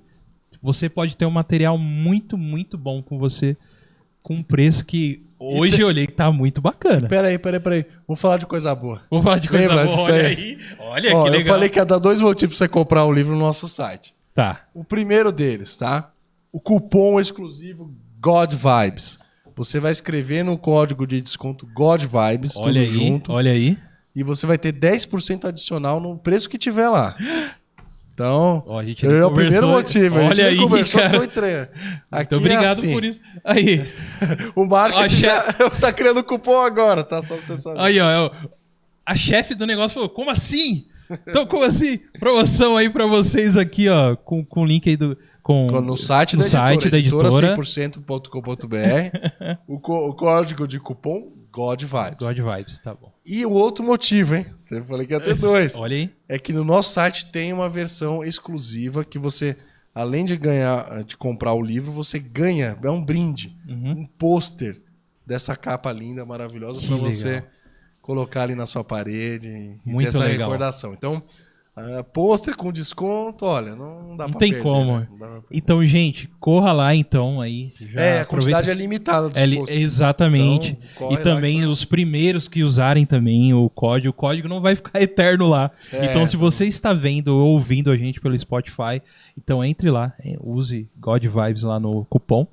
você pode ter um material muito, muito bom com você, com um preço que hoje eu olhei que tá muito bacana. Peraí. Vamos falar de coisa boa. Vamos falar de coisa boa, olha aí. Olha que legal. Eu falei que ia dar 2 motivos pra você comprar o livro no nosso site. Tá. O primeiro deles, tá? O cupom exclusivo God Vibes. Você vai escrever no código de desconto God Vibes, tudo junto. Olha aí. E você vai ter 10% adicional no preço que tiver lá. Então, é o primeiro motivo. Olha a gente aí, conversou, cara. Aqui muito obrigado assim. Por isso. Aí. O marketing já tá criando cupom agora, tá? Só pra você saber. Aí, a chefe do negócio falou, como assim? Então, como assim? Promoção aí pra vocês aqui, com o link aí no site da editora 100%.com.br. o código de cupom God Vibes. God Vibes, tá bom. E o outro motivo, hein? Você falou que ia ter 2. Olha aí. É que no nosso site tem uma versão exclusiva que você, além de comprar o livro, você ganha, é um brinde, um pôster dessa capa linda, maravilhosa, para você colocar ali na sua parede e ter essa recordação. Então, pôster com desconto, olha, não dá pra perder. Não tem como. Né? Então, gente, corra lá então aí. A quantidade é limitada dos posters. Exatamente. Então, e também os primeiros que usarem também o código não vai ficar eterno lá. Então, se você está vendo ou ouvindo a gente pelo Spotify, então entre lá, use God Vibes lá no cupom.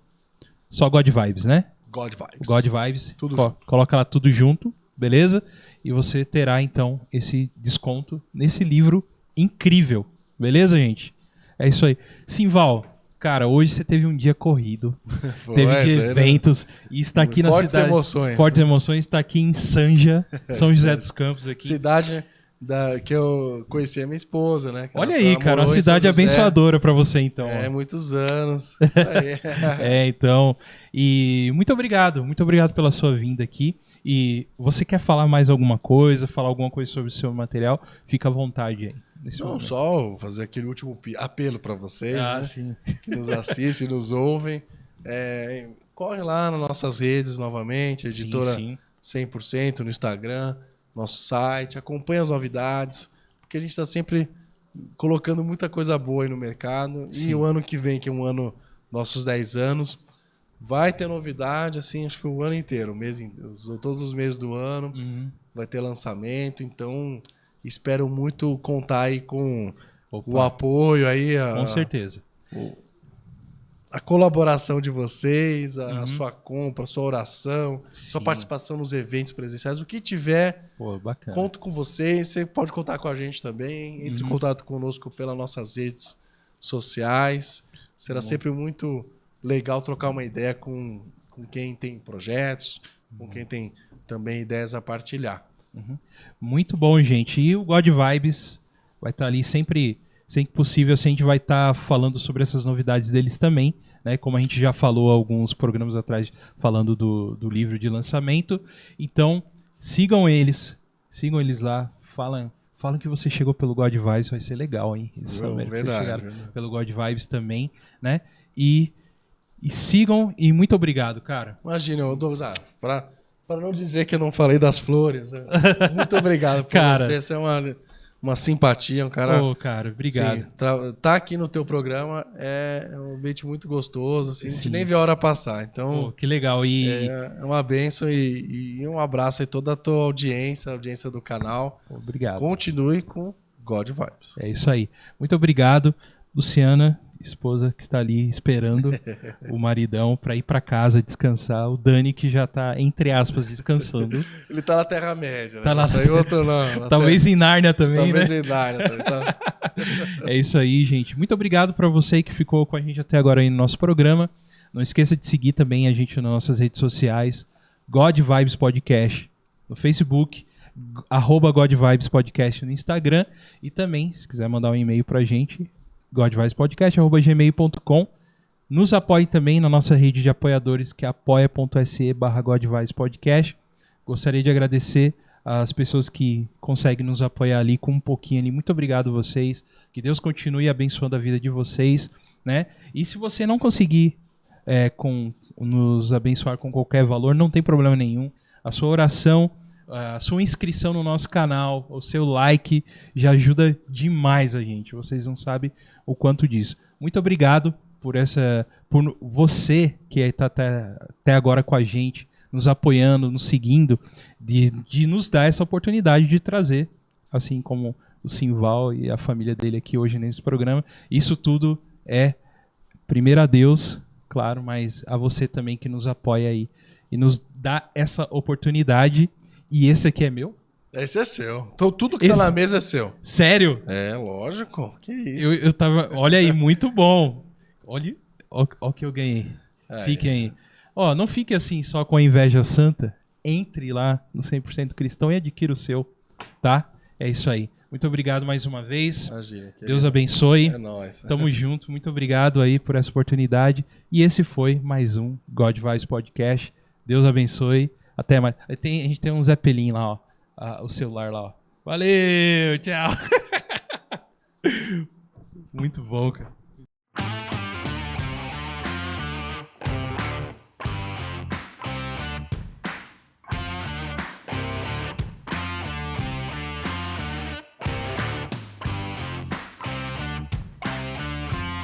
Só God Vibes, né? God Vibes. God Vibes. Tudo coloca lá tudo junto, beleza? E você terá, então, esse desconto nesse livro incrível. Beleza, gente? É isso aí. Simval, Cara, hoje você teve um dia corrido, teve de eventos e está aqui na cidade... Fortes emoções, está aqui em Sanja, São José dos Campos. Aqui. Cidade que eu conheci a minha esposa, né? Olha aí, cara, uma cidade abençoadora para você, então. Muitos anos. Isso aí. Então, e muito obrigado pela sua vinda aqui. E você quer falar mais alguma coisa, falar alguma coisa sobre o seu material? Fica à vontade aí. Não, só fazer aquele último apelo para vocês, né? Sim. Que nos assistem, nos ouvem. Corre lá nas nossas redes novamente, editora 100% no Instagram, nosso site, acompanha as novidades, porque a gente está sempre colocando muita coisa boa aí no mercado. Sim. E o ano que vem, que é um ano, nossos 10 anos, vai ter novidade, assim, acho que o ano inteiro, todos os meses do ano, vai ter lançamento, então... Espero muito contar aí com o apoio aí. Com certeza. A colaboração de vocês, a sua compra, a sua oração, sua participação nos eventos presenciais. O que tiver, conto com vocês. Você pode contar com a gente também. Entre em contato conosco pelas nossas redes sociais. Será sempre muito legal trocar uma ideia com quem tem projetos, com quem tem também ideias a partilhar. Muito bom, gente. E o God Vibes vai estar ali sempre que possível, assim, a gente vai estar falando sobre essas novidades deles também, né? Como a gente já falou alguns programas atrás, falando do livro de lançamento. Então, sigam eles lá, falam que você chegou pelo God Vibes, vai ser legal, hein? Verdade. Pelo God Vibes também, né? E sigam, e muito obrigado, cara. Imagina, para não dizer que eu não falei das flores, muito obrigado por você. Você é uma simpatia, um cara... cara, obrigado. Sim, tá aqui no teu programa é um ambiente muito gostoso, assim, a gente nem vê a hora passar. Então, que legal. É uma bênção e um abraço aí toda a tua audiência, a audiência do canal. Obrigado. Continue com God Vibes. É isso aí. Muito obrigado, Luciana, esposa que está ali esperando o maridão para ir para casa descansar. O Dani que já está, entre aspas, descansando. Ele tá na Terra-média, né? Tá lá em outro não. Talvez em Nárnia também, Talvez né? em Nárnia também. Tá. É isso aí, gente. Muito obrigado para você que ficou com a gente até agora aí no nosso programa. Não esqueça de seguir também a gente nas nossas redes sociais. God Vibes Podcast no Facebook, @God Vibes Podcast no Instagram. E também, se quiser mandar um e-mail pra gente, godvibespodcast@gmail.com. Nos apoie também na nossa rede de apoiadores, que é apoia.se/godvibespodcast. Gostaria de agradecer as pessoas que conseguem nos apoiar ali com um pouquinho ali. Muito obrigado a vocês. Que Deus continue abençoando a vida de vocês, né? E se você não conseguir nos abençoar com qualquer valor, não tem problema nenhum. A sua oração, a sua inscrição no nosso canal, o seu like já ajuda demais a gente. Vocês não sabem o quanto disso. Muito obrigado por você que está até agora com a gente, nos apoiando, nos seguindo, de nos dar essa oportunidade de trazer, assim como o Simval e a família dele aqui hoje nesse programa. Isso tudo é primeiro a Deus, claro, mas a você também que nos apoia aí e nos dá essa oportunidade. E esse aqui é meu? Esse é seu. Então tudo que tá na mesa é seu. Sério? É, lógico. Que isso. Eu tava... Olha aí, muito bom. Olha o que eu ganhei. Fiquem aí. Não fique assim só com a inveja santa. Entre lá no 100% Cristão e adquira o seu, tá? É isso aí. Muito obrigado mais uma vez. Imagina, Deus abençoe. É nóis. Tamo junto. Muito obrigado aí por essa oportunidade. E esse foi mais um God Vibes Podcast. Deus abençoe. Até mais. A gente tem um Zeppelin lá, ó. O celular lá, ó. Valeu, tchau. Muito bom, cara.